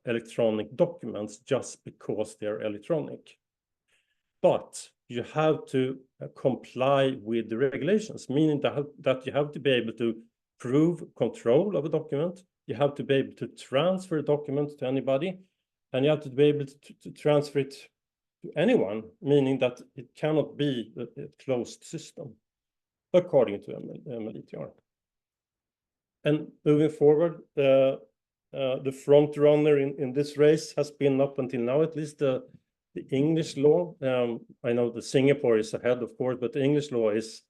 electronic documents just because they're electronic. But you have to comply with the regulations, meaning that you have to be able to prove control of a document. You have to be able to transfer a document to anybody, and you have to be able to transfer it to anyone, meaning that it cannot be a closed system, according to MLETR. And moving forward, the front runner in this race has been, up until now at least, the English law. I know the Singapore is ahead, of course, but the English law is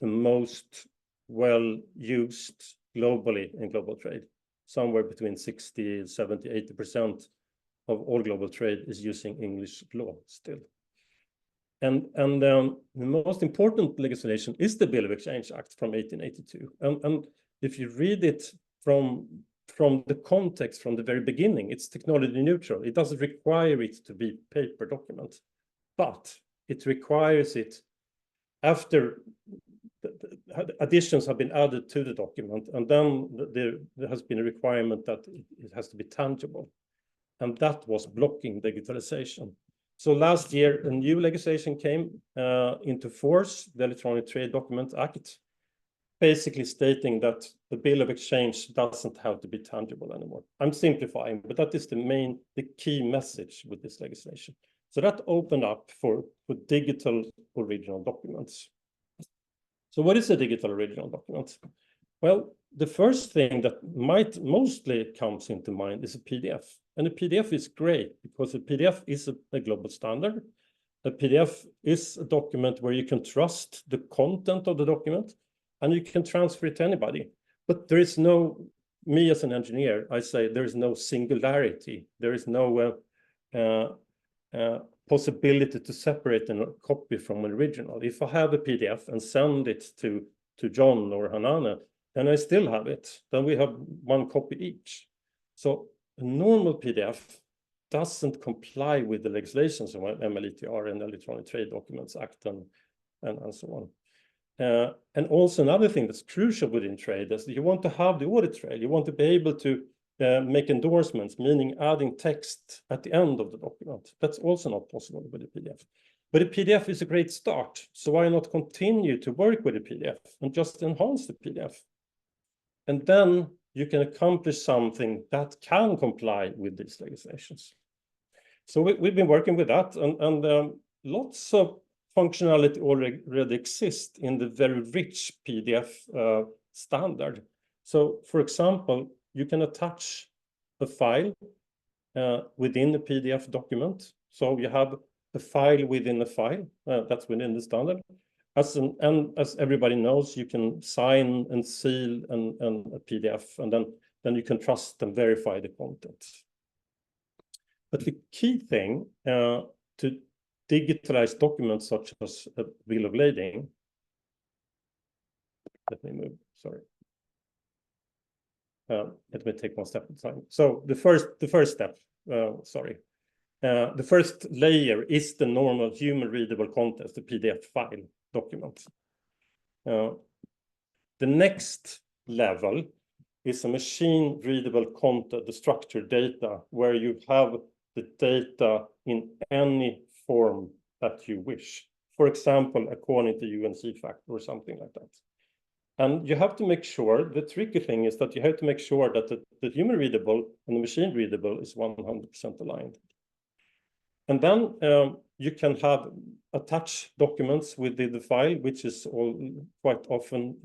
the most well used globally in global trade. Somewhere between 60, 70, 80% of all global trade is using English law still. And the most important legislation is the Bill of Exchange Act from 1882. And if you read it from the context from the very beginning, it's technology neutral. It doesn't require it to be paper document, but it requires it after the additions have been added to the document, and then there has been a requirement that it has to be tangible, and that was blocking digitalization. So last year, a new legislation came into force, the Electronic Trade Documents Act, basically stating that the Bill of Exchange doesn't have to be tangible anymore. I'm simplifying, but that is the key message with this legislation. So that opened up for digital original documents. So what is a digital original document? Well, the first thing that mostly comes into mind is a PDF. And a PDF is great because a PDF is a global standard. A PDF is a document where you can trust the content of the document and you can transfer it to anybody. But there is no, me as an engineer, I say there is no singularity. There is no possibility to separate a copy from an original. If I have a PDF and send it to John or Hanane, and I still have it, then we have one copy each. So a normal PDF doesn't comply with the legislations of MLETR and Electronic Trade Documents Act and so on. And also another thing that's crucial within trade is that you want to have the audit trail. You want to be able to make endorsements, meaning adding text at the end of the document. That's also not possible with a PDF. But a PDF is a great start. So why not continue to work with a PDF and just enhance the PDF? And then you can accomplish something that can comply with these legislations. So we've been working with that, and lots of functionality already exists in the very rich PDF standard. So, for example, you can attach a file within a PDF document. So you have a file within a file, that's within the standard. As everybody knows, you can sign and seal a PDF, and then you can trust and verify the content. But the key thing to digitalize documents such as a bill of lading, let me move, sorry. Let me take one step at a time. So the first step, the first layer is the normal human readable content, the PDF file document. The next level is a machine readable content, the structured data, where you have the data in any form that you wish. For example, according to CEFACT or something like that. And you have to make sure, the tricky thing is that you have to make sure that the human readable and the machine readable is 100% aligned. And then you can have attached documents within the file, which is quite often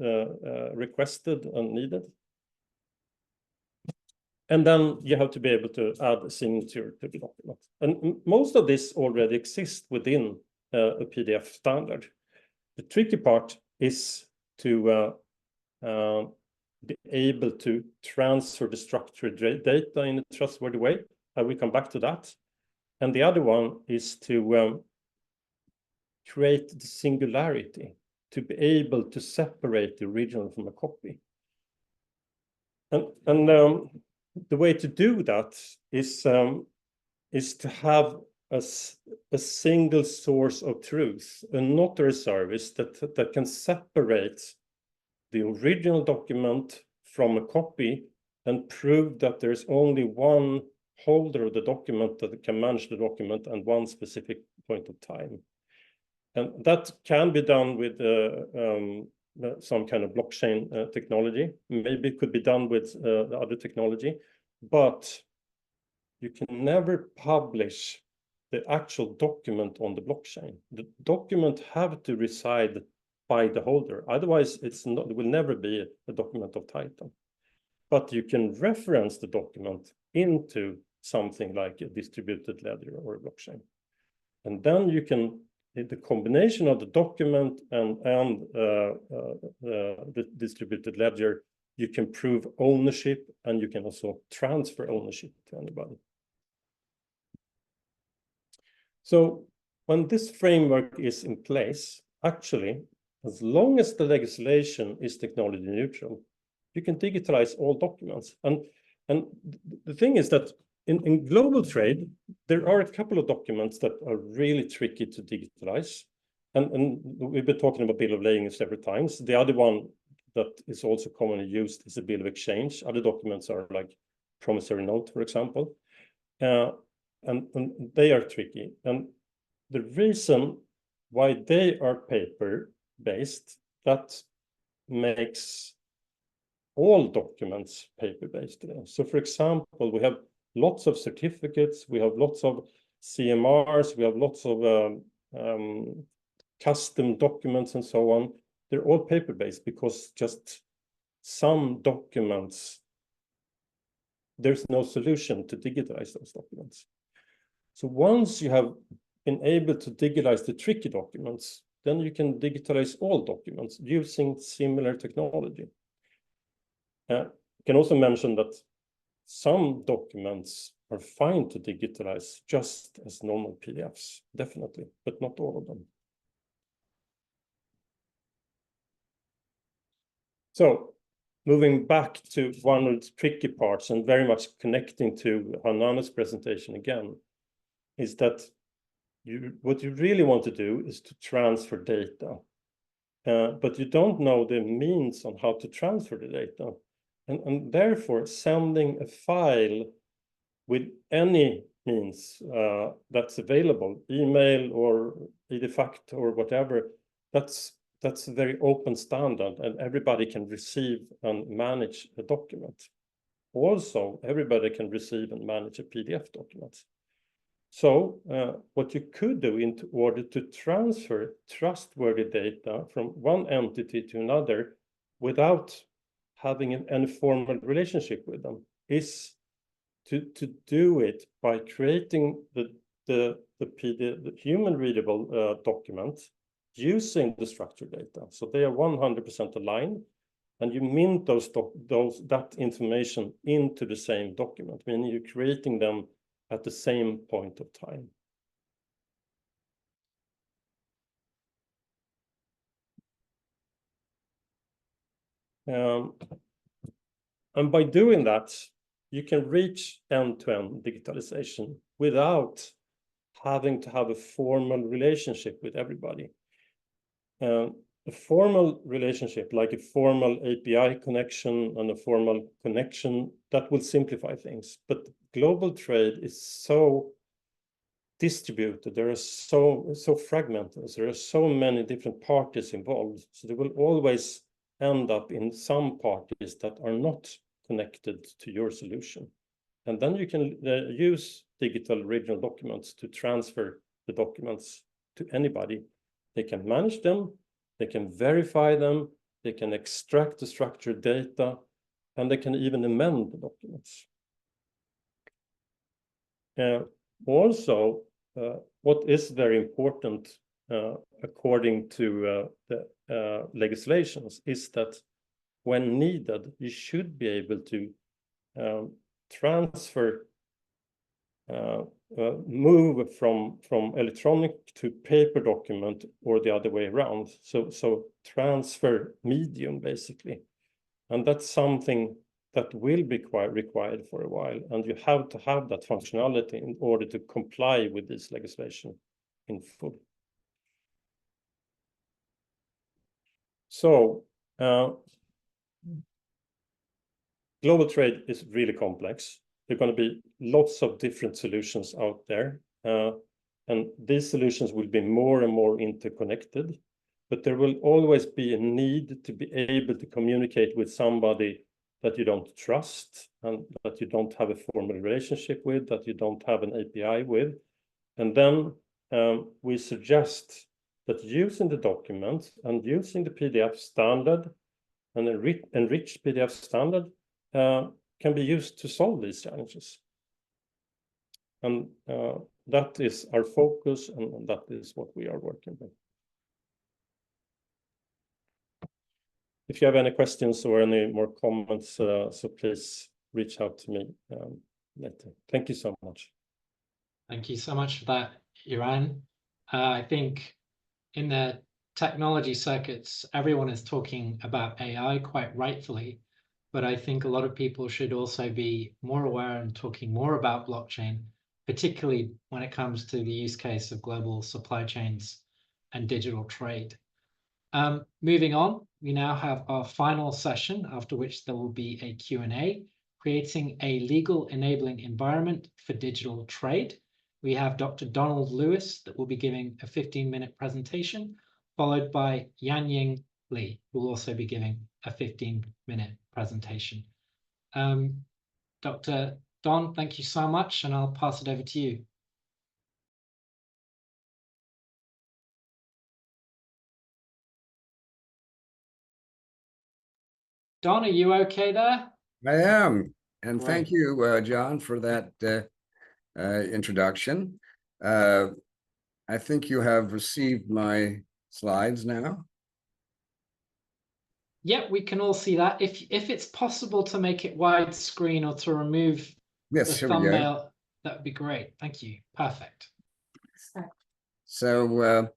requested and needed. And then you have to be able to add a signature to the document. And most of this already exists within a PDF standard. The tricky part is to be able to transfer the structured data in a trustworthy way. I will come back to that. And the other one is to create the singularity, to be able to separate the original from a copy. And the way to do that is to have a single source of truth, a notary service that can separate the original document from a copy and prove that there's only one holder of the document that can manage the document at one specific point of time. And that can be done with some kind of blockchain technology. Maybe it could be done with the other technology, but you can never publish the actual document on the blockchain. The document have to reside by the holder. Otherwise, it will never be a document of title. But you can reference the document into something like a distributed ledger or a blockchain. And then you can, the combination of the document and the distributed ledger, you can prove ownership, and you can also transfer ownership to anybody. So when this framework is in place, actually, as long as the legislation is technology neutral, you can digitalize all documents. And the thing is that in global trade, there are a couple of documents that are really tricky to digitalize. And we've been talking about bill of lading several times. The other one that is also commonly used is a bill of exchange. Other documents are like promissory note, for example. And they are tricky. And the reason why they are paper-based, that makes all documents paper-based today. So for example, we have lots of certificates, we have lots of CMRs, we have lots of custom documents and so on. They're all paper-based because just some documents, there's no solution to digitalize those documents. So once you have been able to digitalize the tricky documents, then you can digitalize all documents using similar technology. I can also mention that some documents are fine to digitalize just as normal PDFs, definitely, but not all of them. So moving back to one of the tricky parts and very much connecting to Hanane's presentation again, is that what you really want to do is to transfer data, but you don't know the means on how to transfer the data. And therefore, sending a file with any means that's available, email or EDIFACT or whatever, that's a very open standard, and everybody can receive and manage a document. Also, everybody can receive and manage a PDF document. So what you could do in order to transfer trustworthy data from one entity to another without having any formal relationship with them is to do it by creating the human readable document using the structured data. So they are 100% aligned, and you mint that information into the same document, meaning you're creating them at the same point of time. And by doing that, you can reach end-to-end digitalization without having to have a formal relationship with everybody. A formal relationship, like a formal API connection and a formal connection, that will simplify things. But global trade is so distributed, there are so fragmented, there are so many different parties involved. So there will always end up in some parties that are not connected to your solution. And then you can use digital original documents to transfer the documents to anybody. They can manage them, they can verify them, they can extract the structured data, and they can even amend the documents. also, what is very important according to the legislations is that when needed, you should be able to transfer, move from electronic to paper document or the other way around. So transfer medium basically, and that's something that will be required for a while, and you have to have that functionality in order to comply with this legislation in full. So global trade is really complex. There are going to be lots of different solutions out there, and these solutions will be more and more interconnected, but there will always be a need to be able to communicate with somebody that you don't trust and that you don't have a formal relationship with, that you don't have an API with. And then we suggest that using the document and using the PDF standard and enriched PDF standard can be used to solve these challenges. And that is our focus, and that is what we are working with. If you have any questions or any more comments, so please reach out to me later. Thank you so much. Thank you so much for that, Iran. I think in the technology circuits, everyone is talking about AI quite rightfully, but I think a lot of people should also be more aware and talking more about blockchain, particularly when it comes to the use case of global supply chains and digital trade. Moving on, we now have our final session, after which there will be a Q&A, creating a legal enabling environment for digital trade. We have Dr. Donald Lewis that will be giving a 15-minute presentation, followed by Yanying Li, who will also be giving a 15-minute presentation. Dr. Don, thank you so much, and I'll pass it over to you. Don, are you okay there? I am, and Great. thank you, John, for that introduction. I think you have received my slides now. Yeah, we can all see that. If it's possible to make it widescreen or to remove Yes, the here we go. thumbnail, that would be great. Thank you. Perfect. So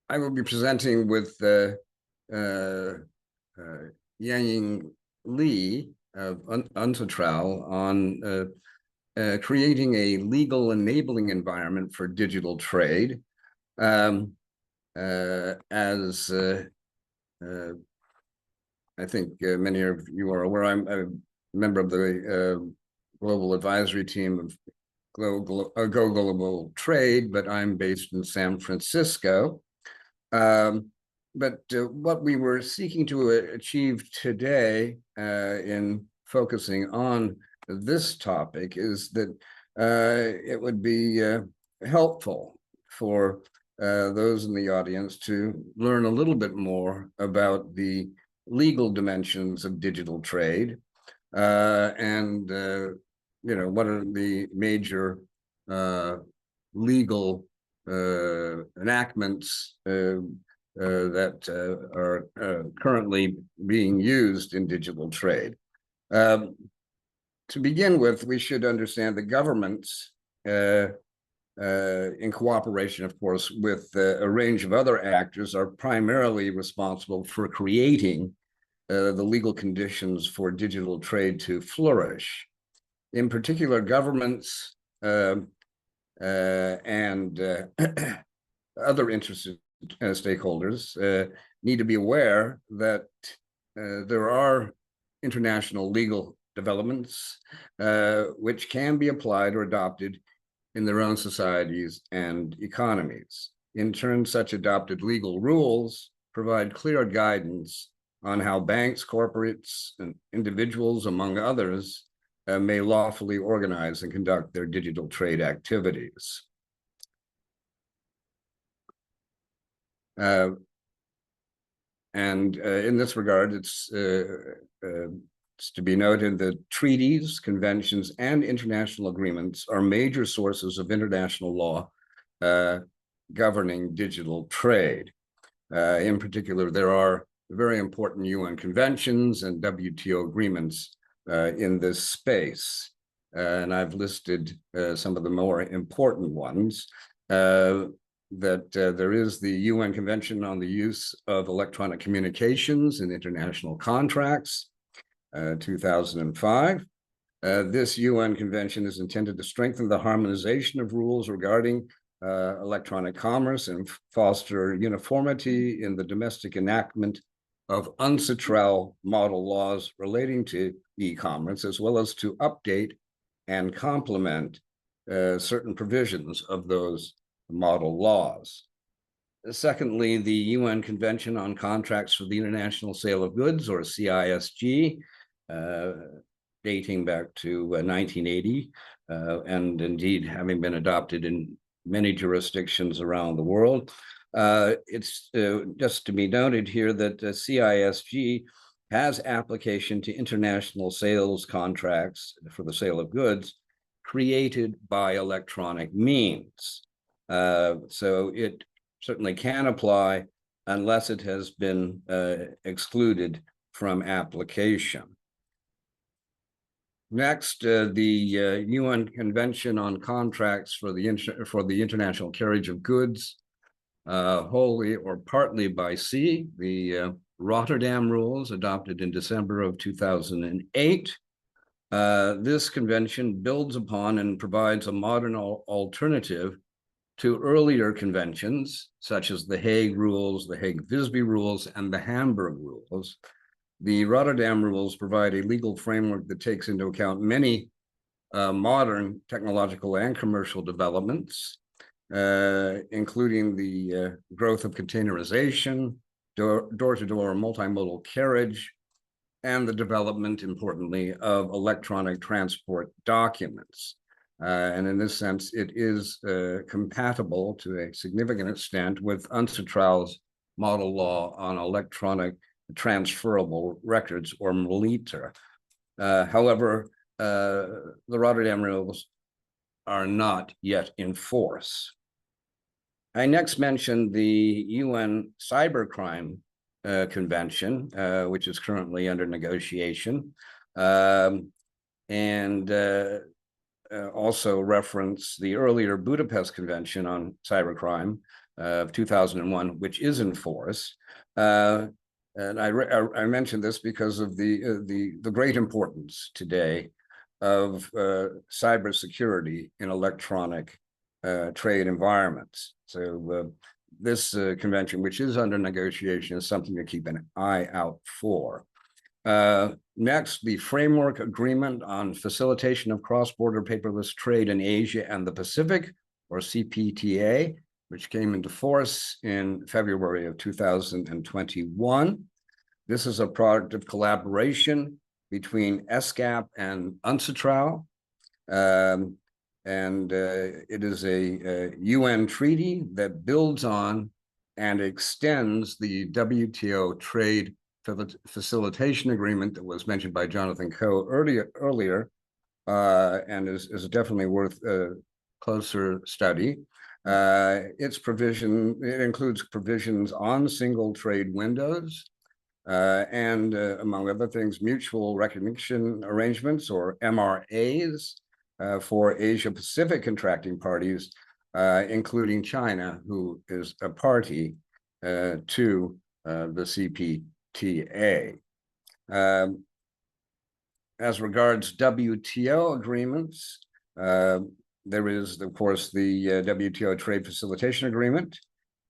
I will be presenting with Yanying Li of UNCITRAL on creating a legal enabling environment for digital trade. As I think many of you are aware, I'm a member of the global advisory team of GoGlobal Trade, but I'm based in San Francisco. But what we were seeking to achieve today in focusing on this topic is that it would be helpful for those in the audience to learn a little bit more about the legal dimensions of digital trade and what are the major legal enactments that are currently being used in digital trade. To begin with, we should understand the governments, in cooperation, of course, with a range of other actors, are primarily responsible for creating the legal conditions for digital trade to flourish. In particular, governments and other interested stakeholders need to be aware that there are international legal developments which can be applied or adopted in their own societies and economies. In turn, such adopted legal rules provide clear guidance on how banks, corporates, and individuals, among others, may lawfully organize and conduct their digital trade activities. In this regard, it's It's to be noted that treaties, conventions, and international agreements are major sources of international law governing digital trade. In particular, there are very important UN conventions and WTO agreements in this space. And I've listed some of the more important ones. That there is the UN Convention on the Use of Electronic Communications in International Contracts, 2005. This UN convention is intended to strengthen the harmonization of rules regarding electronic commerce and foster uniformity in the domestic enactment of UNCITRAL model laws relating to e-commerce, as well as to update and complement certain provisions of those model laws. Secondly, the UN Convention on Contracts for the International Sale of Goods, or CISG, dating back to 1980, and indeed having been adopted in many jurisdictions around the world. It's just to be noted here that CISG has application to international sales contracts for the sale of goods created by electronic means. So it certainly can apply unless it has been excluded from application. Next, the UN Convention on Contracts for the International Carriage of Goods, wholly or partly by sea, the Rotterdam Rules, adopted in December of 2008. This convention builds upon and provides a modern alternative to earlier conventions, such as the Hague Rules, the Hague-Visby Rules, and the Hamburg Rules. The Rotterdam Rules provide a legal framework that takes into account many modern technological and commercial developments, including the growth of containerization, door-to-door multimodal carriage, and the development, importantly, of electronic transport documents. And in this sense, it is compatible to a significant extent with UNCITRAL's model law on electronic transferable records, or MLETR. However, the Rotterdam Rules are not yet in force. I next mentioned the UN Cybercrime Convention, which is currently under negotiation, and also reference the earlier Budapest Convention on Cybercrime of 2001, which is in force. And I mentioned this because of the great importance today of cybersecurity in electronic trade environments. So this convention, which is under negotiation, is something to keep an eye out for. Next, the Framework Agreement on Facilitation of Cross-Border Paperless Trade in Asia and the Pacific, or CPTA, which came into force in February of 2021. This is a product of collaboration between ESCAP and UNCITRAL. And it is a UN treaty that builds on and extends the WTO Trade Facilitation Agreement that was mentioned by Jonathan Coe earlier, and is definitely worth closer study. It includes provisions on single trade windows, and among other things, mutual recognition arrangements, or MRAs, for Asia-Pacific contracting parties, including China, who is a party to the CPTA. As regards WTO agreements, there is, of course, the WTO Trade Facilitation Agreement,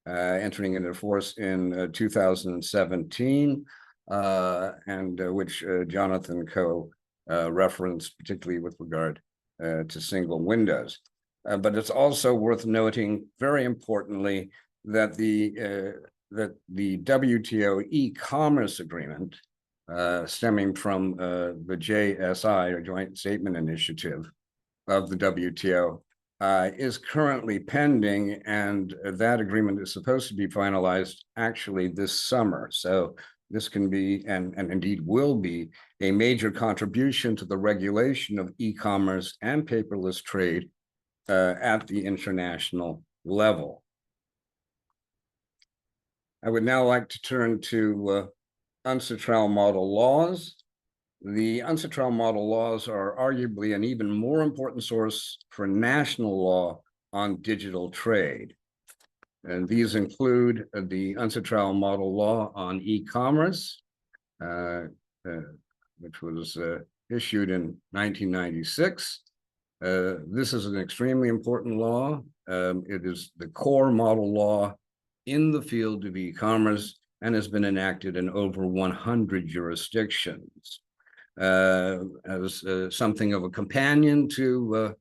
entering into force in 2017, and which Jonathan Coe referenced, particularly with regard to single windows. But it's also worth noting, very importantly, that the WTO e-commerce agreement, stemming from the JSI, or Joint Statement Initiative of the WTO, is currently pending, and that agreement is supposed to be finalized actually this summer. So this can be, and indeed will be, a major contribution to the regulation of e-commerce and paperless trade at the international level. I would now like to turn to UNCITRAL model laws. The UNCITRAL model laws are arguably an even more important source for national law on digital trade. And these include the UNCITRAL model law on e-commerce, which was issued in 1996. This is an extremely important law. It is the core model law in the field of e-commerce and has been enacted in over 100 jurisdictions. As something of a companion to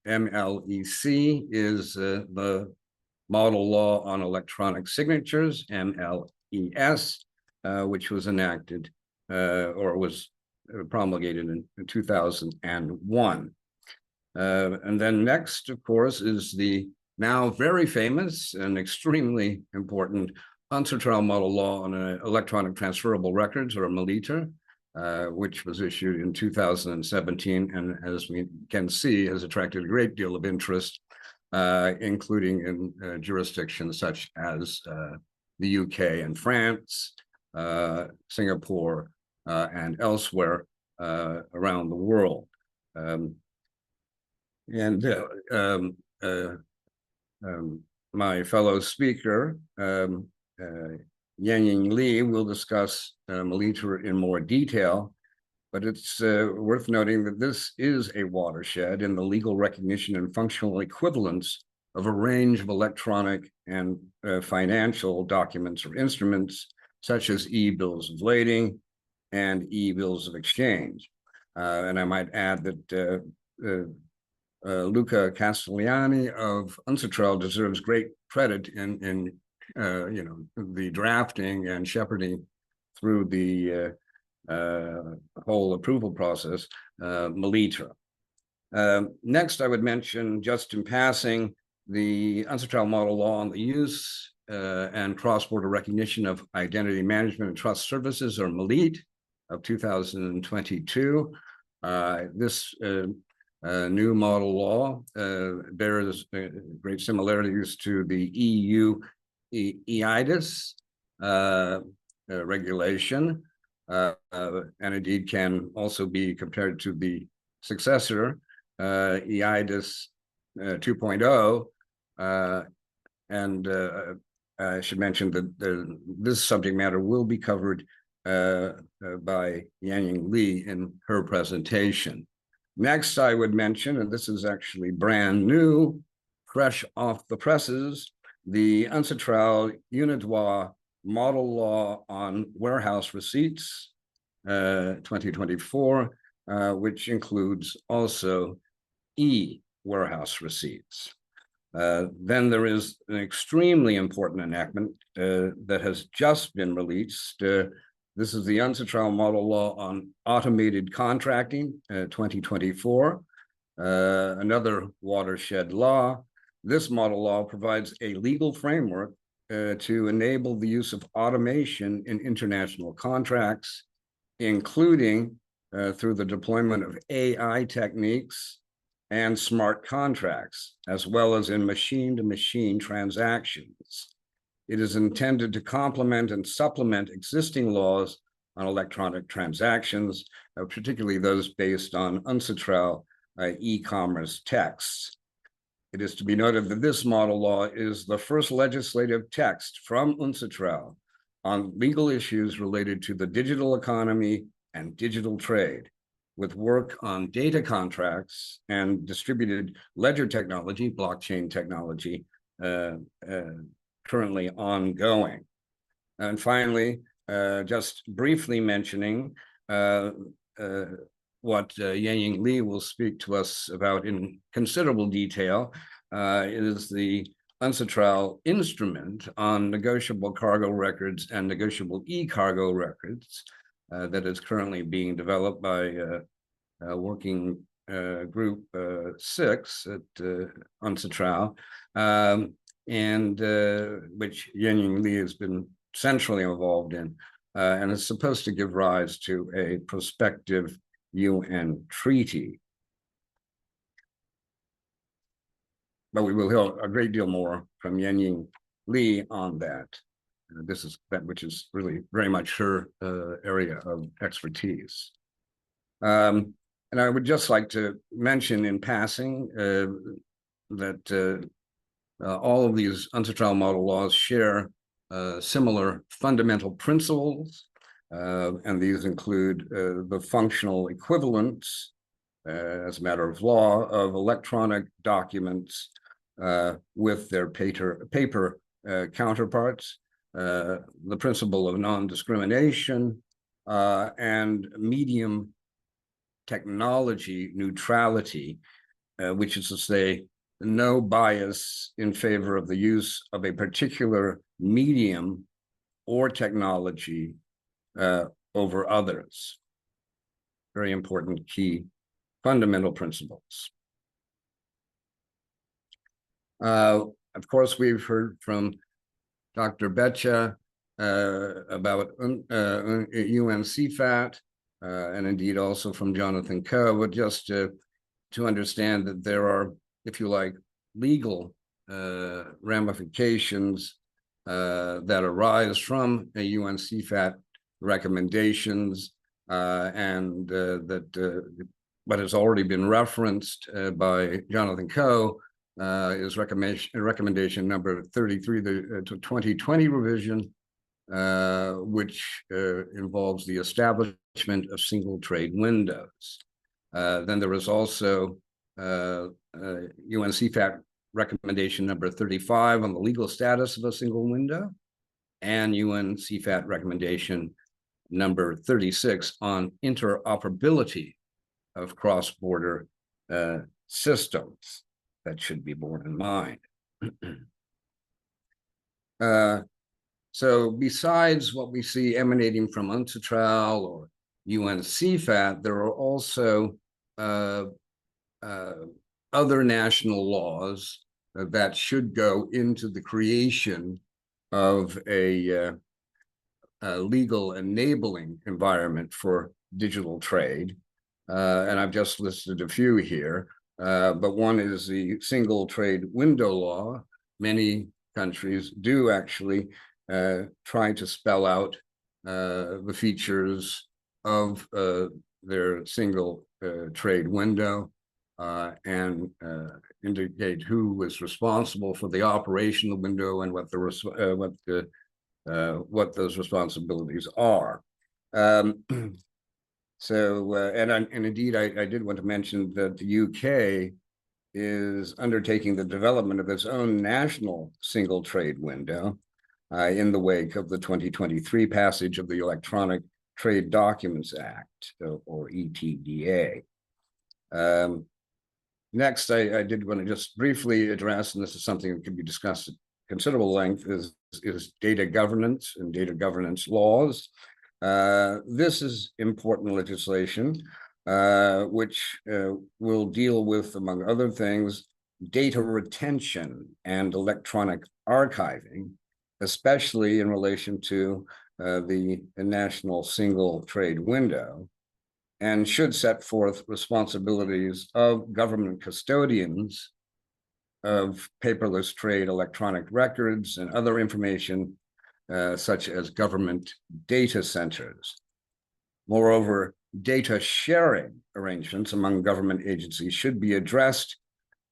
MLEC is the Model Law on Electronic Signatures, MLES, which was enacted or was promulgated in 2001. And then next, of course, is the now very famous and extremely important UNCITRAL model law on electronic transferable records, or MILITA, which was issued in 2017, and as we can see, has attracted a great deal of interest, including in jurisdictions such as the UK and France, Singapore, and elsewhere around the world. My fellow speaker, Yangying Li, will discuss MILITA in more detail, but it's worth noting that this is a watershed in the legal recognition and functional equivalence of a range of electronic and financial documents or instruments, such as e-bills of lading and e-bills of exchange. And I might add that Luca Castellani of UNCITRAL deserves great credit in the drafting and shepherding through the whole approval process, MILITA. Next, I would mention, just in passing, the UNCITRAL model law on the use and cross-border recognition of identity management and trust services, or MILIT, of 2022. This new model law bears great similarities to the EU EIDAS regulation, and indeed can also be compared to the successor, EIDAS 2.0, and I should mention that this subject matter will be covered by Yangying Li in her presentation. Next, I would mention, and this is actually brand new, fresh off the presses, the UNCITRAL Unidroit model law on warehouse receipts, 2024, which includes also e-warehouse receipts. Then there is an extremely important enactment that has just been released. This is the UNCITRAL model law on automated contracting, 2024, another watershed law. This model law provides a legal framework to enable the use of automation in international contracts, including through the deployment of AI techniques and smart contracts, as well as in machine-to-machine transactions. It is intended to complement and supplement existing laws on electronic transactions, particularly those based on UNCITRAL e-commerce texts. It is to be noted that this model law is the first legislative text from UNCITRAL on legal issues related to the digital economy and digital trade, with work on data contracts and distributed ledger technology, blockchain technology, currently ongoing. And finally, just briefly mentioning what Yangying Li will speak to us about in considerable detail, is the UNCITRAL instrument on negotiable cargo records and negotiable e-cargo records that is currently being developed by working group 6 at UNCITRAL, and which Yangying Li has been centrally involved in, and is supposed to give rise to a prospective UN treaty. But we will hear a great deal more from Yenying Li on that. This is that which is really very much her area of expertise. And I would just like to mention in passing that all of these UNCITRAL model laws share similar fundamental principles, and these include the functional equivalence as a matter of law of electronic documents with their paper counterparts, the principle of non-discrimination, and medium technology neutrality, which is to say, no bias in favor of the use of a particular medium or technology over others. Very important key fundamental principles. Of course, we've heard from Dr. Becha about UN CEFACT, and indeed also from Jonathan Coe, but just to understand that there are, if you like, legal ramifications that arise from a UN CEFACT recommendations, and that what has already been referenced by Jonathan Coe is recommendation number 33, the 2020 revision, which involves the establishment of single trade windows. Then there was also UN CEFACT recommendation number 35 on the legal status of a single window, and UN CEFACT recommendation number 36 on interoperability of cross-border systems. That should be borne in mind. So besides what we see emanating from UNCITRAL or UN CEFACT, there are also other national laws that should go into the creation of a legal enabling environment for digital trade. And I've just listed a few here, but one is the single trade window law. Many countries do actually try to spell out the features of their single trade window and indicate who was responsible for the operation of the window and what those responsibilities are. And indeed, I did want to mention that the UK is undertaking the development of its own national single trade window in the wake of the 2023 passage of the Electronic Trade Documents Act, or ETDA. Next, I did want to just briefly address, and this is something that can be discussed at considerable length, is data governance and data governance laws. This is important legislation, which will deal with, among other things, data retention and electronic archiving, especially in relation to the national single trade window, and should set forth responsibilities of government custodians of paperless trade, electronic records, and other information such as government data centers. Moreover, data sharing arrangements among government agencies should be addressed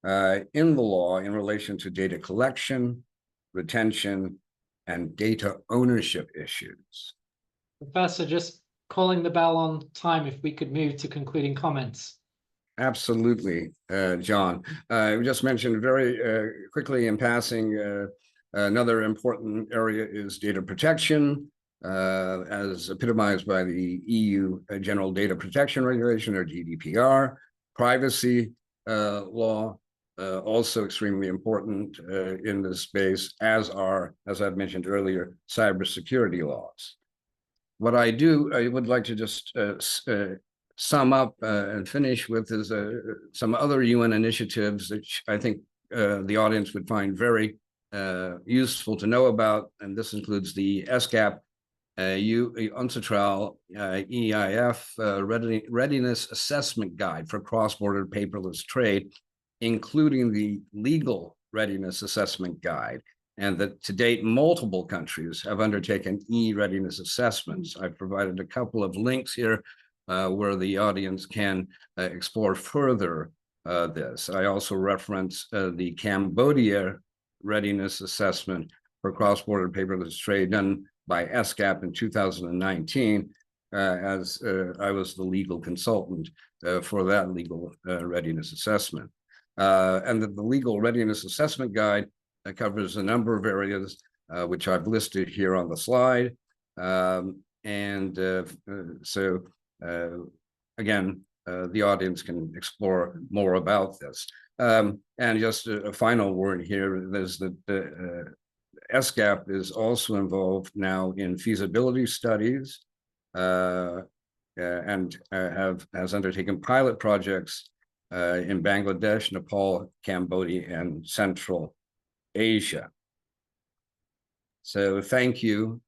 in the law in relation to data collection, retention, and data ownership issues. Professor, just calling the bell on time if we could move to concluding comments. Absolutely, John. I just mentioned very quickly in passing, another important area is data protection, as epitomized by the EU General Data Protection Regulation, or GDPR. Privacy law, also extremely important in this space, as are, as I've mentioned earlier, cybersecurity laws. What I would like to just sum up and finish with is some other UN initiatives that I think the audience would find very useful to know about, and this includes the ESCAP, UNCITRAL EIF Readiness Assessment Guide for Cross-Border Paperless Trade, including the Legal Readiness Assessment Guide, and that to date, multiple countries have undertaken e-readiness assessments. I've provided a couple of links here where the audience can explore further this. I also reference the Cambodia Readiness Assessment for Cross-Border Paperless Trade done by ESCAP in 2019, as I was the legal consultant for that legal readiness assessment. And the Legal Readiness Assessment Guide covers a number of areas, which I've listed here on the slide. Again, the audience can explore more about this. And just a final word here is that ESCAP is also involved now in feasibility studies and has undertaken pilot projects in Bangladesh, Nepal, Cambodia, and Central Asia. So thank you,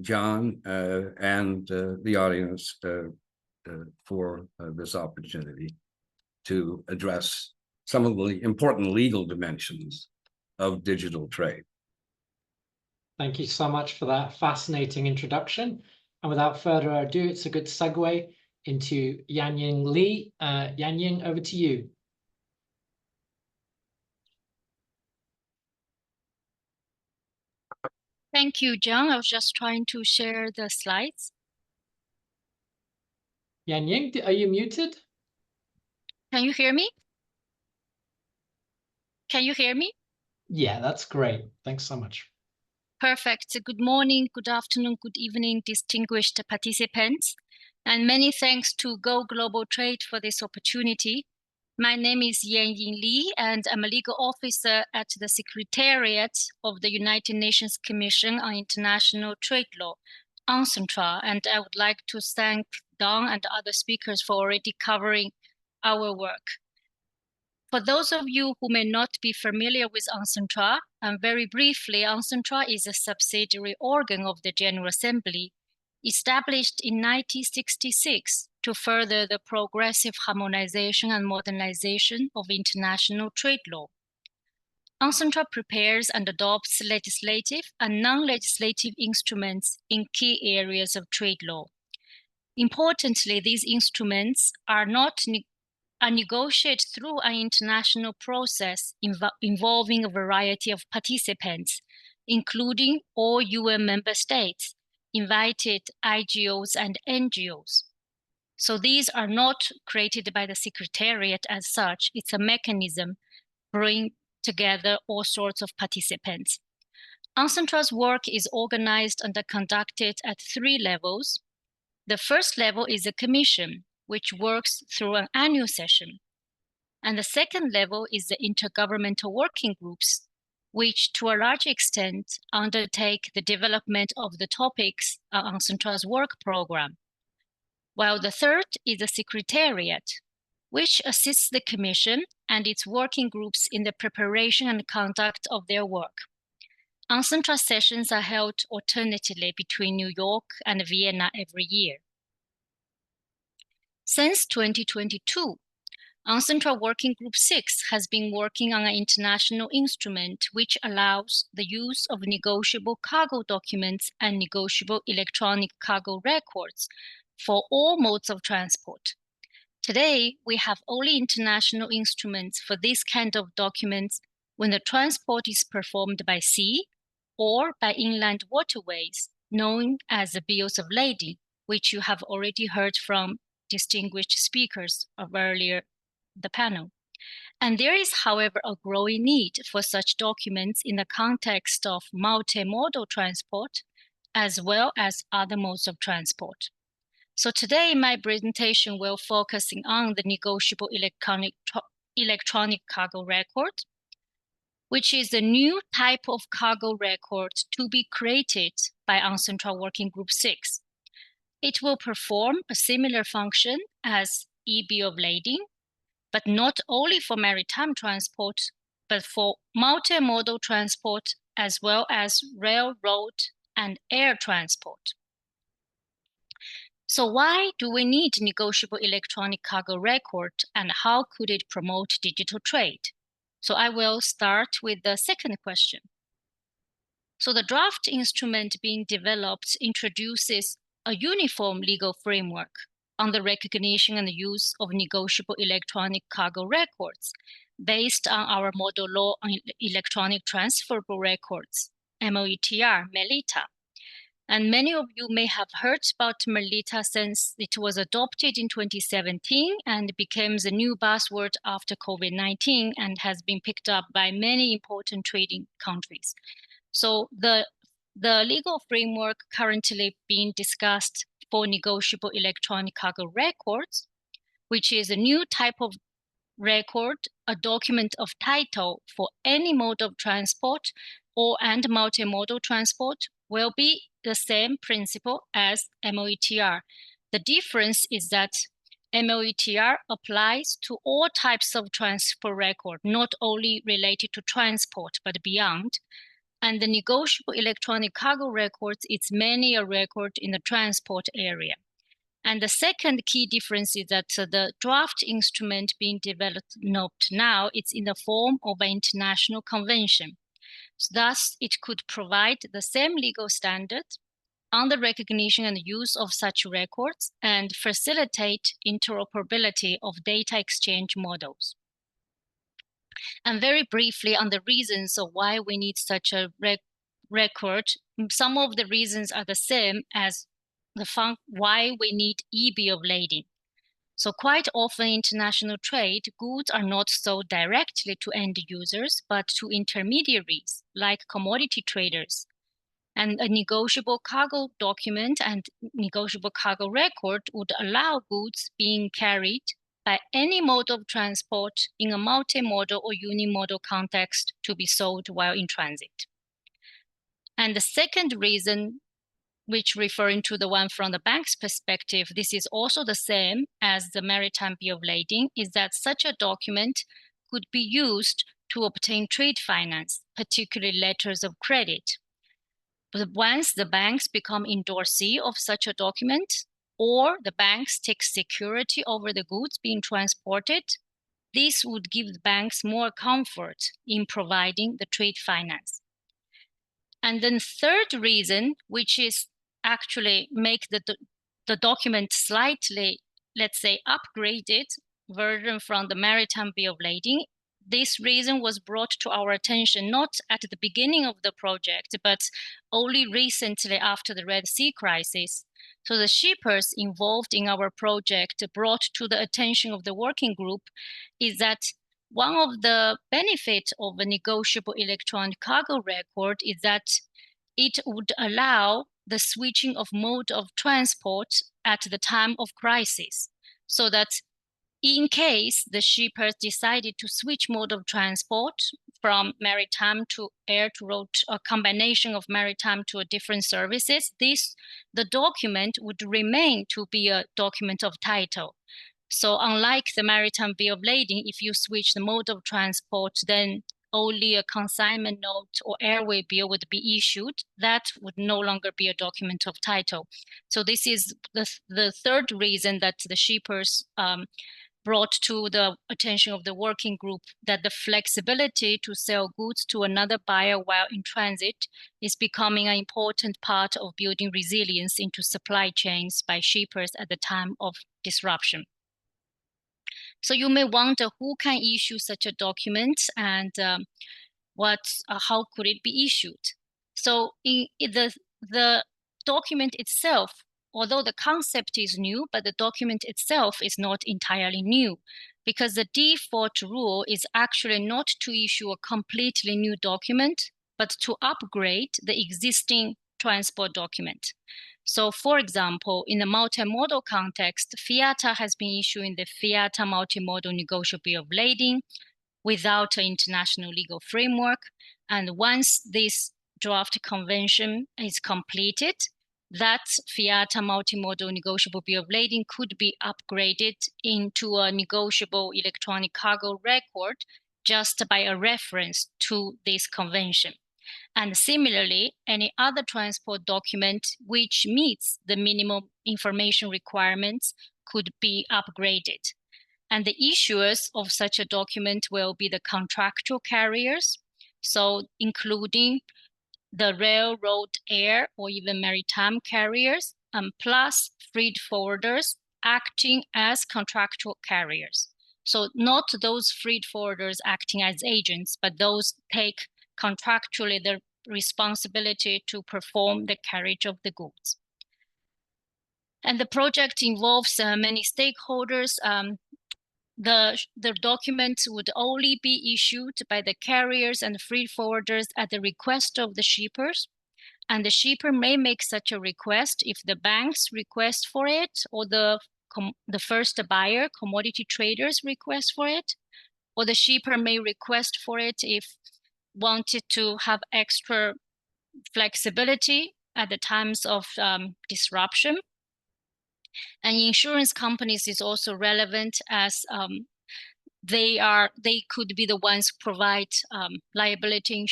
John, and the audience for this opportunity to address some of the important legal dimensions of digital trade. Thank you so much for that fascinating introduction. And without further ado, it's a good segue into Yanying Li. Yanying, over to you. Thank you, John. I was just trying to share the slides. Yanying, are you muted? Can you hear me? Can you hear me? Yeah, that's great. Thanks so much. Perfect. Good morning, good afternoon, good evening, distinguished participants. And many thanks to GoGlobal for this opportunity. My name is Yanying Li, and I'm a legal officer at the Secretariat of the United Nations Commission on International Trade Law, UNCITRAL, and I would like to thank Don and other speakers for already covering our work. For those of you who may not be familiar with UNCITRAL, very briefly, UNCITRAL is a subsidiary organ of the General Assembly, established in 1966 to further the progressive harmonization and modernization of international trade law. UNCITRAL prepares and adopts legislative and non-legislative instruments in key areas of trade law. Importantly, these instruments are negotiated through an international process involving a variety of participants, including all UN member states, invited IGOs and NGOs. So these are not created by the Secretariat as such. It's a mechanism bring together all sorts of participants. UNCITRAL's work is organized and conducted at 3 levels. The first level is a commission, which works through an annual session. And the second level is the intergovernmental working groups, which to a large extent undertake the development of the topics on UNCITRAL's work program. While the third is the Secretariat, which assists the Commission and its working groups in the preparation and conduct of their work. UNCITRAL sessions are held alternately between New York and Vienna every year. Since 2022, UNCITRAL Working Group 6 has been working on an international instrument which allows the use of negotiable cargo documents and negotiable electronic cargo records for all modes of transport. Today, we have only international instruments for this kind of documents when the transport is performed by sea or by inland waterways, known as the bills of lading, which you have already heard from distinguished speakers of earlier the panel. And there is, however, a growing need for such documents in the context of multimodal transport, as well as other modes of transport. So today, my presentation will focus on the negotiable electronic cargo record, which is a new type of cargo record to be created by UNCITRAL Working Group 6. It will perform a similar function as e-bill of lading, but not only for maritime transport, but for multimodal transport as well as railroad and air transport. So why do we need negotiable electronic cargo record, and how could it promote digital trade? So I will start with the second question. So the draft instrument being developed introduces a uniform legal framework on the recognition and use of negotiable electronic cargo records based on our model law on electronic transferable records, MOETR, MELITA. And many of you may have heard about MELITA since it was adopted in 2017 and became the new buzzword after COVID-19 and has been picked up by many important trading countries. So the legal framework currently being discussed for negotiable electronic cargo records, which is a new type of record, a document of title for any mode of transport and multimodal transport, will be the same principle as MOETR. The difference is that MOETR applies to all types of transport record, not only related to transport, but beyond. And the negotiable electronic cargo records, it's mainly a record in the transport area. And the second key difference is that the draft instrument being developed now, it's in the form of an international convention. So thus, it could provide the same legal standard on the recognition and use of such records and facilitate interoperability of data exchange models. And very briefly on the reasons of why we need such a record, some of the reasons are the same as why we need e-bill of lading. So quite often international trade, goods are not sold directly to end users, but to intermediaries like commodity traders. And a negotiable cargo document and negotiable cargo record would allow goods being carried by any mode of transport in a multimodal or unimodal context to be sold while in transit. And the second reason, which referring to the one from the bank's perspective, this is also the same as the maritime bill of lading, is that such a document could be used to obtain trade finance, particularly letters of credit. But once the banks become endorsee of such a document, or the banks take security over the goods being transported, this would give the banks more comfort in providing the trade finance. And then third reason, which is actually make the document slightly, let's say, upgraded version from the maritime bill of lading. This reason was brought to our attention not at the beginning of the project, but only recently after the Red Sea crisis. So the shippers involved in our project brought to the attention of the working group is that one of the benefits of a negotiable electronic cargo record is that it would allow the switching of mode of transport at the time of crisis, so that in case the shippers decided to switch mode of transport from maritime to air to road, a combination of maritime to a different services, the document would remain to be a document of title. So unlike the maritime bill of lading, if you switch the mode of transport, then only a consignment note or airway bill would be issued. That would no longer be a document of title. So this is the third reason that the shippers brought to the attention of the working group, that the flexibility to sell goods to another buyer while in transit is becoming an important part of building resilience into supply chains by shippers at the time of disruption. So you may wonder who can issue such a document and how could it be issued? So in the document itself, although the concept is new, but the document itself is not entirely new, because the default rule is actually not to issue a completely new document, but to upgrade the existing transport document. So for example, in the multimodal context, FIATA has been issuing the FIATA multimodal negotiable bill of lading without an international legal framework. And once this draft convention is completed, that FIATA multimodal negotiable bill of lading could be upgraded into a negotiable electronic cargo record just by a reference to this convention. And similarly, any other transport document which meets the minimum information requirements could be upgraded. And the issuers of such a document will be the contractual carriers, so including the railroad, air, or even maritime carriers, plus freight forwarders acting as contractual carriers. So not those freight forwarders acting as agents, but those take contractually the responsibility to perform the carriage of the goods. And the project involves many stakeholders. The documents would only be issued by the carriers and freight forwarders at the request of the shippers. And the shipper may make such a request if the banks request for it, or the first buyer, commodity traders, request for it, or the shipper may request for it if wanted to have extra flexibility at the times of disruption. And insurance companies is also relevant, as they could be the ones who provide liability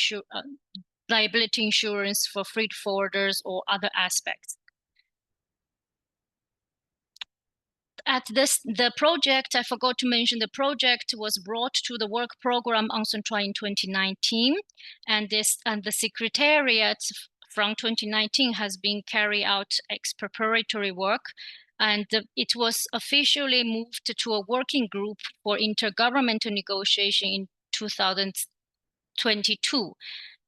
insurance for freight forwarders or other aspects. The project, I forgot to mention, the project was brought to the work program ASEAN in 2019, and the secretariat from 2019 has been carrying out preparatory work, and it was officially moved to a working group for intergovernmental negotiation in 2022.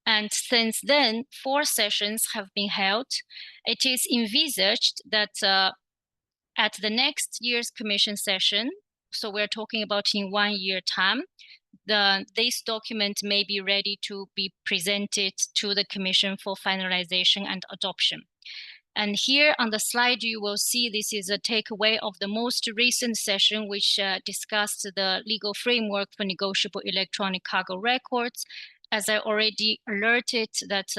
And since then, 4 sessions have been held. It is envisaged that at the next year's Commission session, so we're talking about in 1 year time, this document may be ready to be presented to the Commission for finalization and adoption. And here on the slide, you will see this is a takeaway of the most recent session, which discussed the legal framework for negotiable electronic cargo records. As I already alerted that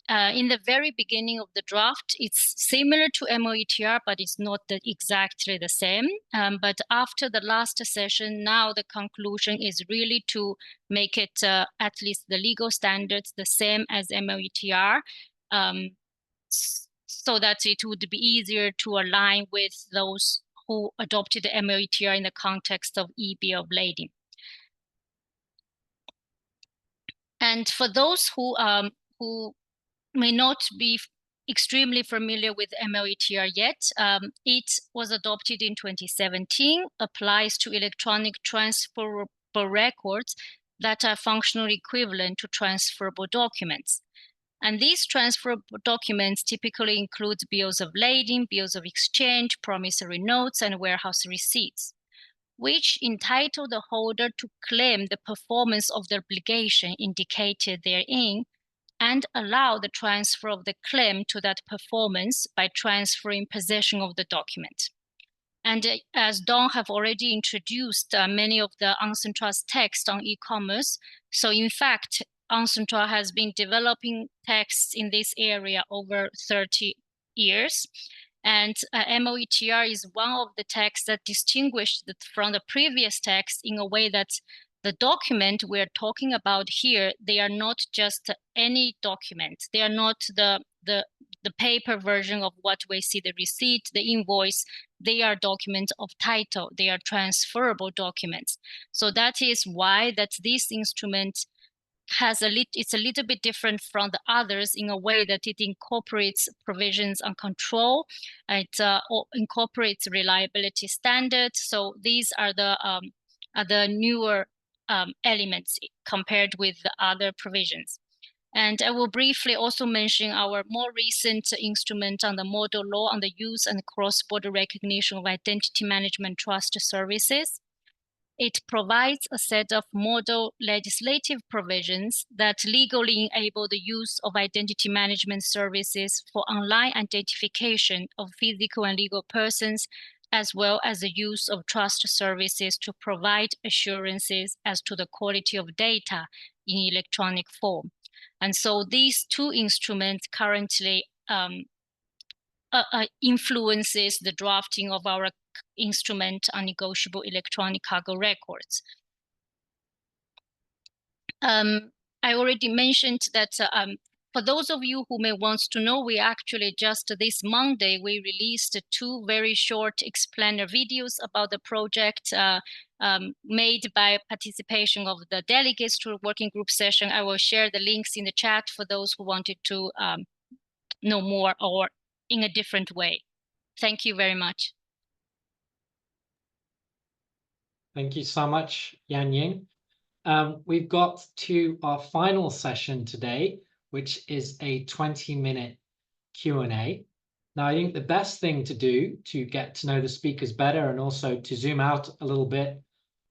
in the very beginning of the draft, it's similar to MOETR, but it's not exactly the same. But after the last session, now the conclusion is really to make it at least the legal standards the same as MOETR, so that it would be easier to align with those who adopted the MOETR in the context of e-bill of lading. And for those who may not be extremely familiar with MOETR yet, it was adopted in 2017, applies to electronic transferable records that are functionally equivalent to transferable documents. And these transferable documents typically include bills of lading, bills of exchange, promissory notes, and warehouse receipts, which entitle the holder to claim the performance of the obligation indicated therein, and allow the transfer of the claim to that performance by transferring possession of the document. And as Don have already introduced many of the ASEAN Trust text on e-commerce, so in fact, ASEAN Trust has been developing texts in this area over 30 years. And MOETR is one of the texts that distinguished from the previous text in a way that the document we're talking about here, they are not just any document. They are not the paper version of what we see, the receipt, the invoice. They are documents of title. They are transferable documents. So that is why that this instrument it's a little bit different from the others in a way that it incorporates provisions on control. It incorporates reliability standards. So these are the newer elements compared with the other provisions. And I will briefly also mention our more recent instrument on the model law on the use and cross-border recognition of identity management trust services. It provides a set of model legislative provisions that legally enable the use of identity management services for online identification of physical and legal persons, as well as the use of trust services to provide assurances as to the quality of data in electronic form. And so these 2 instruments currently influences the drafting of our instrument on negotiable electronic cargo records. I already mentioned that for those of you who may want to know, we actually just this Monday, we released 2 very short explainer videos about the project made by participation of the delegates to a working group session. I will share the links in the chat for those who wanted to know more or in a different way. Thank you very much. Thank you so much, Yan Ying. We've got to our final session today, which is a 20-minute Q&A. Now, I think the best thing to do to get to know the speakers better and also to zoom out a little bit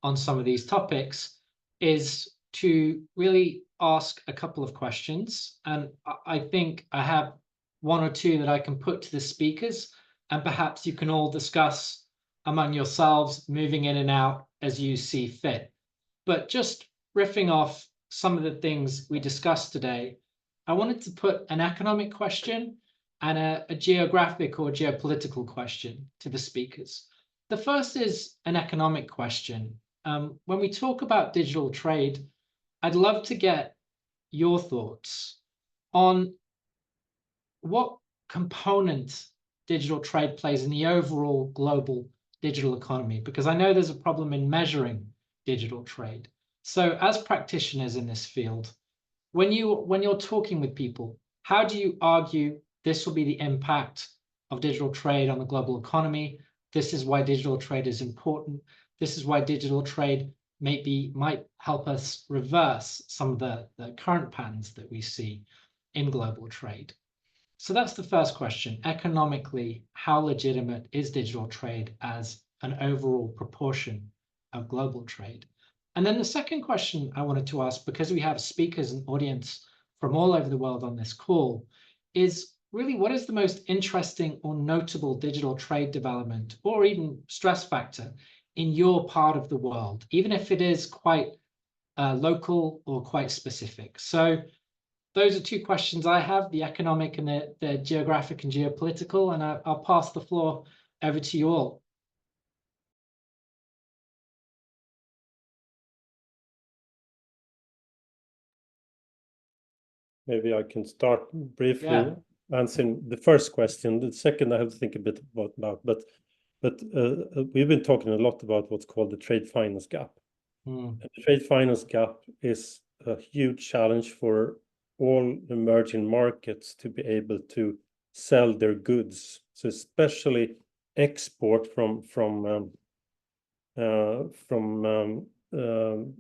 on some of these topics is to really ask a couple of questions. And I think I have 1 or 2 that I can put to the speakers, and perhaps you can all discuss among yourselves, moving in and out as you see fit. But just riffing off some of the things we discussed today, I wanted to put an economic question and a geographic or geopolitical question to the speakers. The first is an economic question. When we talk about digital trade, I'd love to get your thoughts on what component digital trade plays in the overall global digital economy, because I know there's a problem in measuring digital trade. So as practitioners in this field, when you're talking with people, how do you argue this will be the impact of digital trade on the global economy? This is why digital trade is important. This is why digital trade might help us reverse some of the current patterns that we see in global trade. So that's the first question. Economically, how legitimate is digital trade as an overall proportion of global trade? And then the second question I wanted to ask, because we have speakers and audience from all over the world on this call, is really what is the most interesting or notable digital trade development or even stress factor in your part of the world, even if it is quite local or quite specific? So those are 2 questions I have, the economic and the geographic and geopolitical, and I'll pass the floor over to you all. Maybe I can start briefly answering the first question. The second I have to think a bit about, but we've been talking a lot about what's called the trade finance gap. And the trade finance gap is a huge challenge for all emerging markets to be able to sell their goods. So especially export from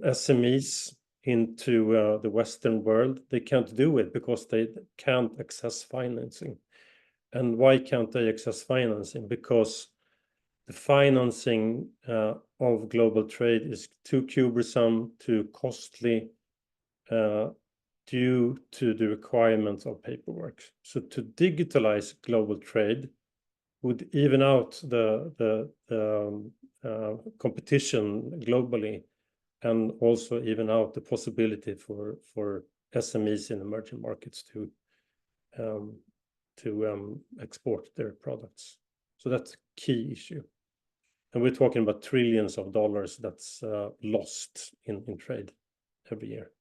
SMEs into the Western world. They can't do it because they can't access financing. And why can't they access financing? Because the financing of global trade is too cumbersome, too costly, due to the requirements of paperwork. So to digitalize global trade would even out the competition globally, and also even out the possibility for SMEs in emerging markets to export their products. So that's a key issue. And we're talking about trillions of dollars that's lost in trade every year.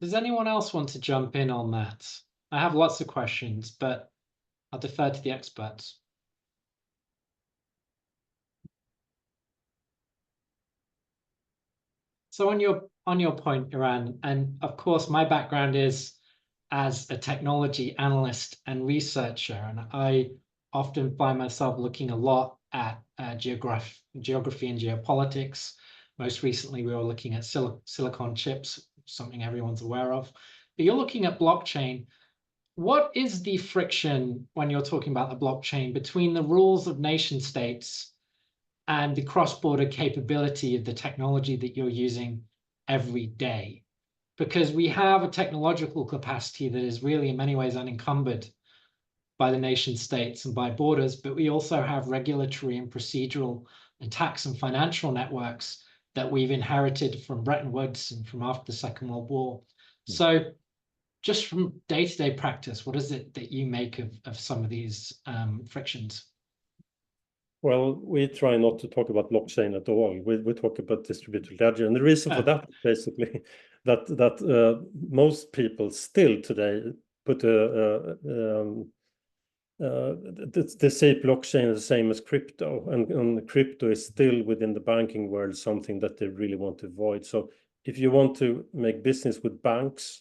Does anyone else want to jump in on that? I have lots of questions, but I'll defer to the experts. So on your point, Iran, and of course my background is as a technology analyst and researcher, and I often find myself looking a lot at geography and geopolitics. Most recently, we were looking at silicon chips, something everyone's aware of. But you're looking at blockchain. What is the friction when you're talking about the blockchain between the rules of nation states and the cross-border capability of the technology that you're using every day? Because we have a technological capacity that is really in many ways unencumbered by the nation states and by borders, but we also have regulatory and procedural and tax and financial networks that we've inherited from Bretton Woods and from after the Second World War. So just from day-to-day practice, what is it that you make of some of these frictions? Well, we try not to talk about blockchain at all. We talk about distributed ledger, and the reason for that is basically that most people still today put they say blockchain is the same as crypto, and crypto is still within the banking world something that they really want to avoid. So if you want to make business with banks,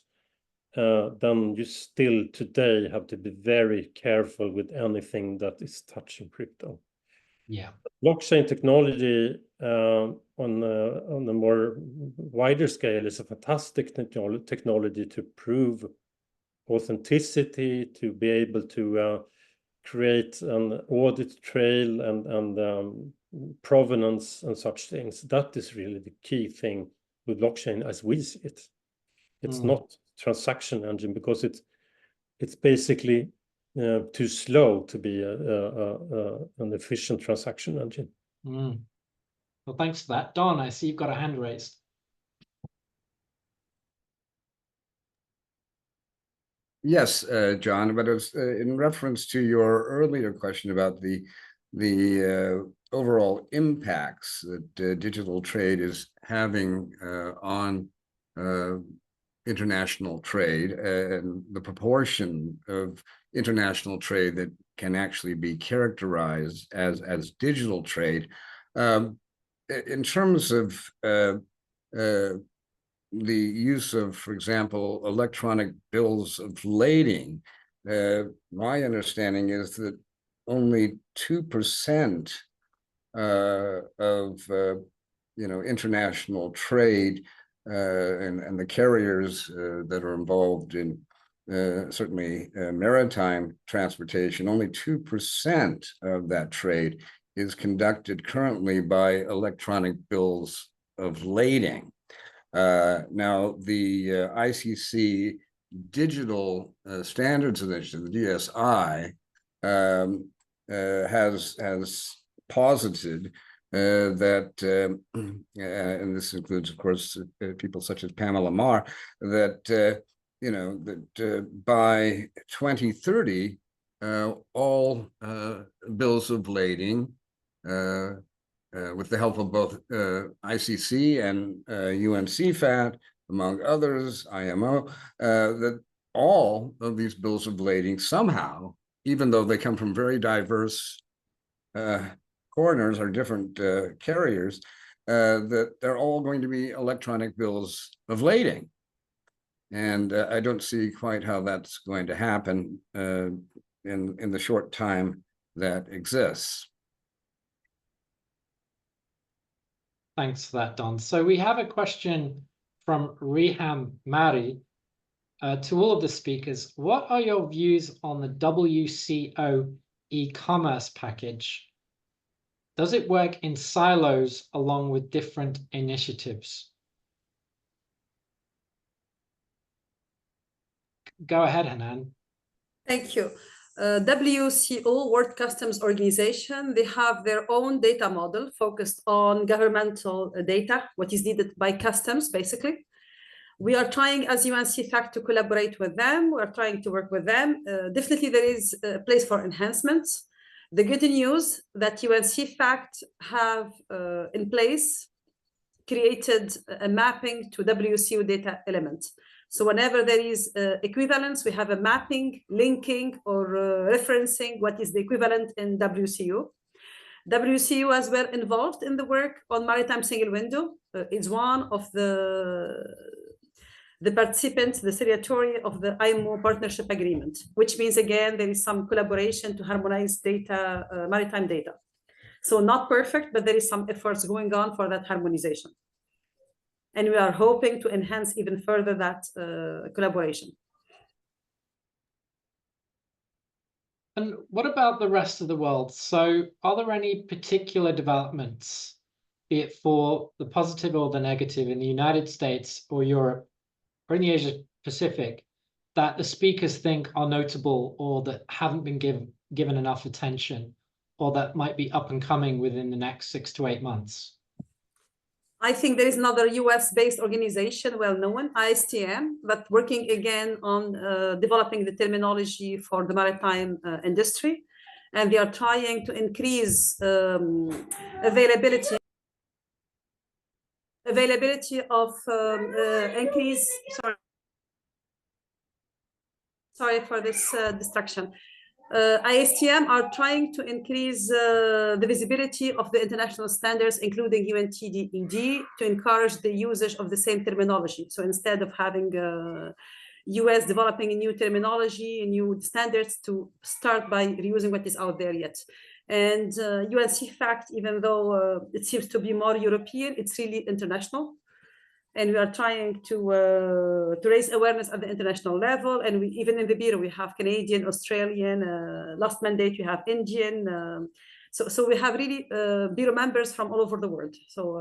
then you still today have to be very careful with anything that is touching crypto. Yeah. Blockchain technology on a more wider scale is a fantastic technology to prove authenticity, to be able to create an audit trail and provenance and such things. That is really the key thing with blockchain as we see it. It's not transaction engine, because it's basically too slow to be an efficient transaction engine. Well, thanks for that. Don, I see you've got a hand raised. Yes, John, but it's in reference to your earlier question about the overall impacts that digital trade is having on international trade, and the proportion of international trade that can actually be characterized as digital trade. In terms of the use of, for example, electronic bills of lading, my understanding is that only 2% of international trade and the carriers that are involved in certainly maritime transportation, only 2% of that trade is conducted currently by electronic bills of lading. Now, the ICC Digital Standards Initiative, the DSI, has posited that, and this includes, of course, people such as Pamela Marr, that by 2030, all bills of lading, with the help of both ICC and UN CEFACT, among others, IMO, that all of these bills of lading somehow, even though they come from very diverse corners or different carriers, that they're all going to be electronic bills of lading. And I don't see quite how that's going to happen in the short time that exists. Thanks for that, Don. So we have a question from Riham Mari to all of the speakers. What are your views on the WCO e-commerce package? Does it work in silos along with different initiatives? Go ahead, Hanane. Thank you. WCO, World Customs Organization, they have their own data model focused on governmental data, what is needed by customs, basically. We are trying, as UN CEFACT, to collaborate with them. We are trying to work with them. Definitely, there is a place for enhancements. The good news that UN CEFACT have in place created a mapping to WCO data elements. So whenever there is equivalence, we have a mapping, linking, or referencing what is the equivalent in WCO. WCO as well involved in the work on maritime single window. It's one of the participants, the signatory of the IMO partnership agreement, which means, again, there is some collaboration to harmonize data, maritime data. So not perfect, but there is some efforts going on for that harmonization. And we are hoping to enhance even further that collaboration. And what about the rest of the world? So are there any particular developments, be it for the positive or the negative, in the United States or Europe or in the Asia Pacific, that the speakers think are notable or that haven't been given enough attention, or that might be up and coming within the next 6 to 8 months? I think there is another US-based organization, well-known, ISTM, but working again on developing the terminology for the maritime industry. and they are trying to increase availability of increase. Sorry for this distraction. ISTM are trying to increase the visibility of the international standards, including UNTDED, to encourage the usage of the same terminology. So instead of having US developing a new terminology, new standards, to start by reusing what is out there yet. And UN CEFACT, even though it seems to be more European, it's really international. And we are trying to raise awareness at the international level. And we, even in the bureau, we have Canadian, Australian, last mandate, we have Indian. So we have really bureau members from all over the world. So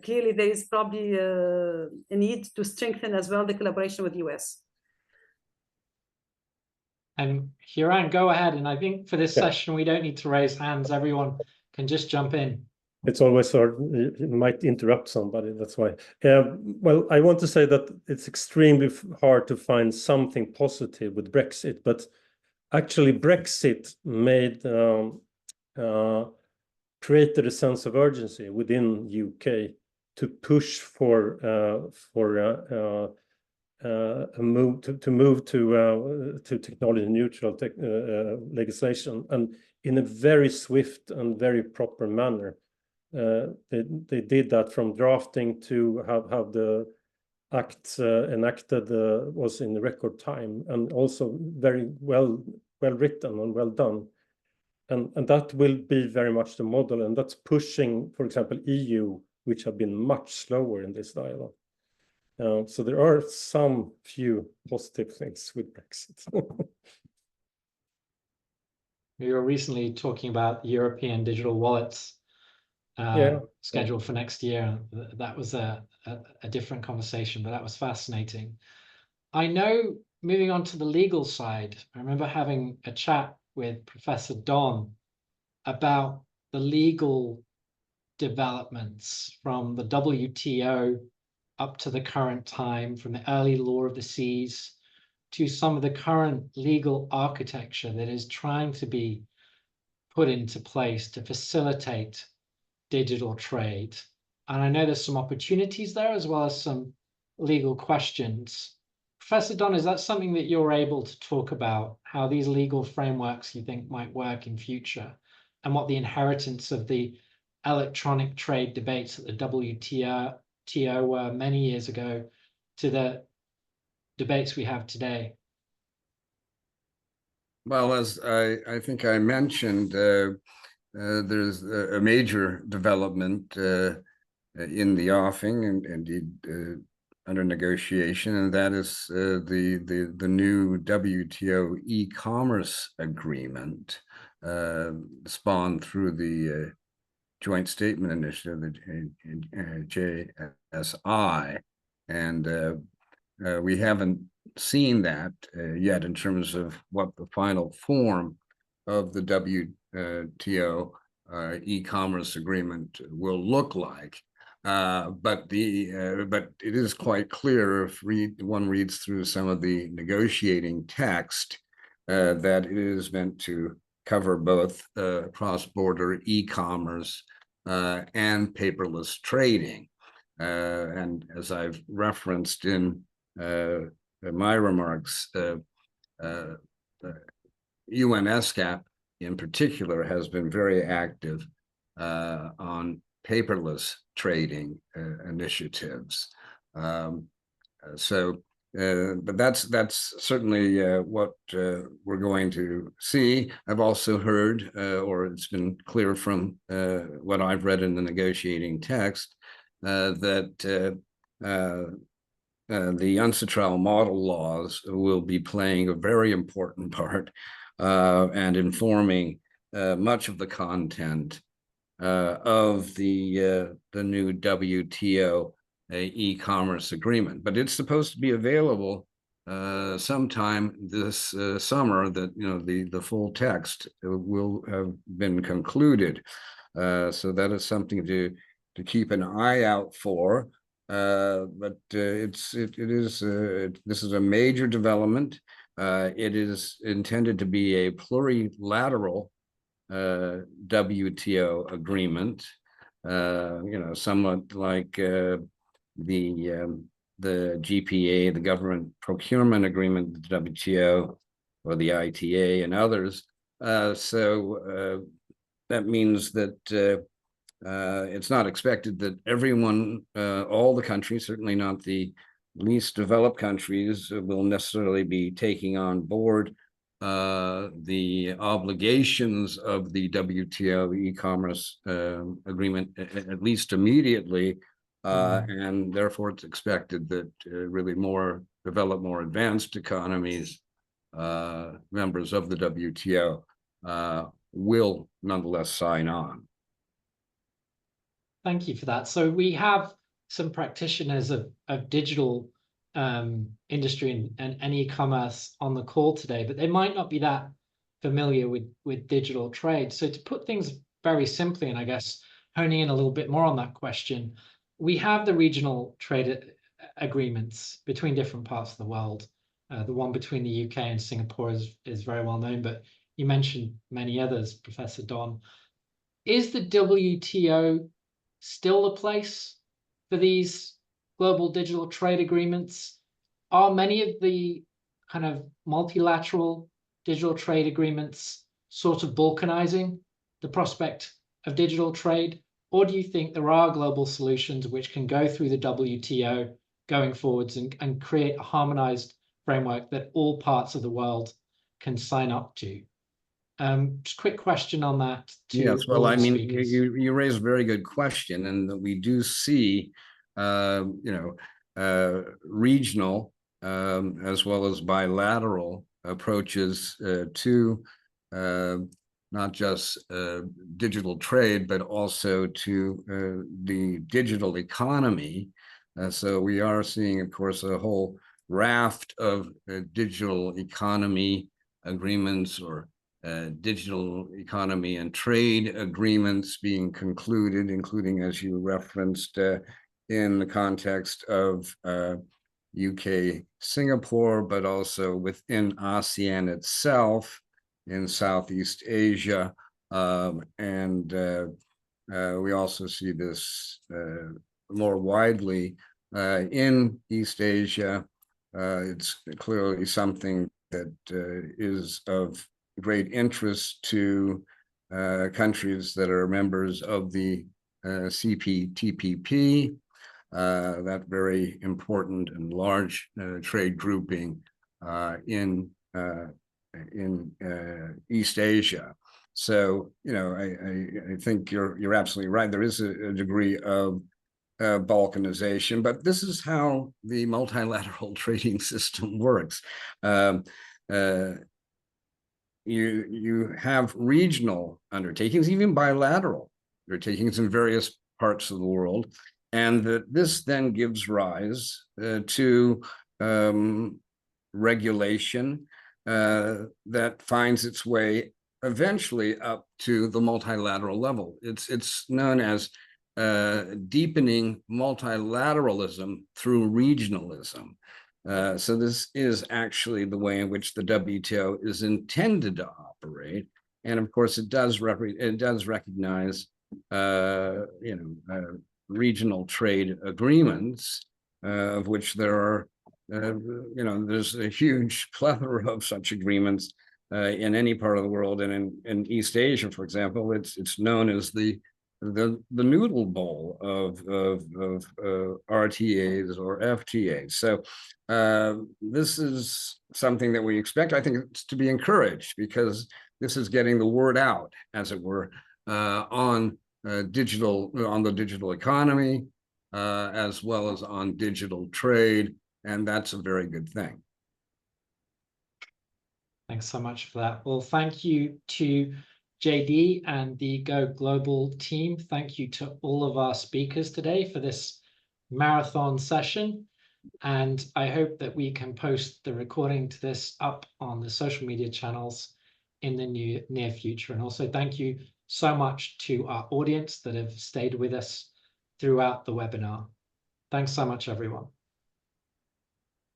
clearly there is probably a need to strengthen as well the collaboration with the US. And Hanane, go ahead. And I think for this session, we don't need to raise hands. Everyone can just jump in. It's always hard. It might interrupt somebody. That's why. Well, I want to say that it's extremely hard to find something positive with Brexit, but actually Brexit made created a sense of urgency within UK to push for a move to technology neutral legislation, and in a very swift and very proper manner. They did that from drafting to have the act enacted was in record time, and also very well written and well done. And that will be very much the model, and that's pushing, for example, EU, which have been much slower in this dialogue. So there are some few positive things with Brexit. We were recently talking about European digital wallets scheduled for next year. That was a different conversation, but that was fascinating. I know, moving on to the legal side, I remember having a chat with Professor Don about the legal developments from the WTO up to the current time, from the early law of the seas to some of the current legal architecture that is trying to be put into place to facilitate digital trade. And I know there's some opportunities there as well as some legal questions. Professor Don, is that something that you're able to talk about, how these legal frameworks you think might work in future, and what the inheritance of the electronic trade debates at the WTO were many years ago to the debates we have today? Well, as I think I mentioned, there's a major development in the offing, and indeed under negotiation, and that is the new WTO e-commerce agreement spawned through the Joint Statement Initiative, the JSI, and we haven't seen that yet in terms of what the final form of the WTO e-commerce agreement will look like. But it is quite clear if one reads through some of the negotiating text that it is meant to cover both cross-border e-commerce and paperless trading. And as I've referenced in my remarks, UNESCAP in particular has been very active on paperless trading initiatives. But that's certainly what we're going to see. I've also heard, or it's been clear from what I've read in the negotiating text, that the UNCITRAL model laws will be playing a very important part and informing much of the content of the new WTO e-commerce agreement. But it's supposed to be available sometime this summer, that the full text will have been concluded. So that is something to keep an eye out for. But this is a major development. It is intended to be a plurilateral WTO agreement, somewhat like the GPA, the Government Procurement Agreement, the WTO, or the ITA, and others. So that means that it's not expected that everyone, all the countries, certainly not the least developed countries, will necessarily be taking on board the obligations of the WTO e-commerce agreement, at least immediately. And therefore, it's expected that really more developed, more advanced economies, members of the WTO, will nonetheless sign on. Thank you for that. So we have some practitioners of digital industry and e-commerce on the call today, but they might not be that familiar with digital trade. So to put things very simply, and I guess honing in a little bit more on that question, we have the regional trade agreements between different parts of the world. The one between the UK and Singapore is very well known, but you mentioned many others, Professor Don. Is the WTO still a place for these global digital trade agreements? Are many of the kind of multilateral digital trade agreements sort of balkanizing the prospect of digital trade? Or do you think there are global solutions which can go through the WTO going forwards and create a harmonized framework that all parts of the world can sign up to? Just a quick question on that. Yes, well, I mean, you raise a very good question, and we do see, regional as well as bilateral approaches to not just digital trade, but also to the digital economy. So we are seeing, of course, a whole raft of digital economy agreements or digital economy and trade agreements being concluded, including, as you referenced, in the context of UK, Singapore, but also within ASEAN itself in Southeast Asia. And we also see this more widely in East Asia. It's clearly something that is of great interest to countries that are members of the CPTPP, that very important and large trade grouping in East Asia. So, I think you're absolutely right. There is a degree of balkanization, but this is how the multilateral trading system works. You have regional undertakings, even bilateral undertakings in various parts of the world, and this then gives rise to regulation that finds its way eventually up to the multilateral level. It's known as deepening multilateralism through regionalism. So this is actually the way in which the WTO is intended to operate, and of course it does recognize regional trade agreements, of which there are there's a huge plethora of such agreements in any part of the world, and in East Asia, for example, it's known as the noodle bowl of RTAs or FTAs. So this is something that we expect. I think it's to be encouraged, because this is getting the word out, as it were, on the digital economy, as well as on digital trade, and that's a very good thing. Thanks so much for that. Well, thank you to JD and the GoGlobal team. Thank you to all of our speakers today for this marathon session. And I hope that we can post the recording to this up on the social media channels in the near future. And also thank you so much to our audience that have stayed with us throughout the webinar. Thanks so much, everyone.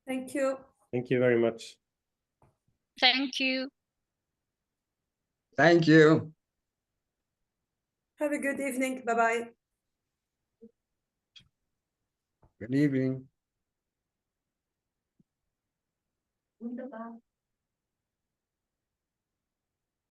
Thank you. Thank you very much. Thank you. Thank you. Have a good evening. Bye-bye. Good evening. Wunderbar.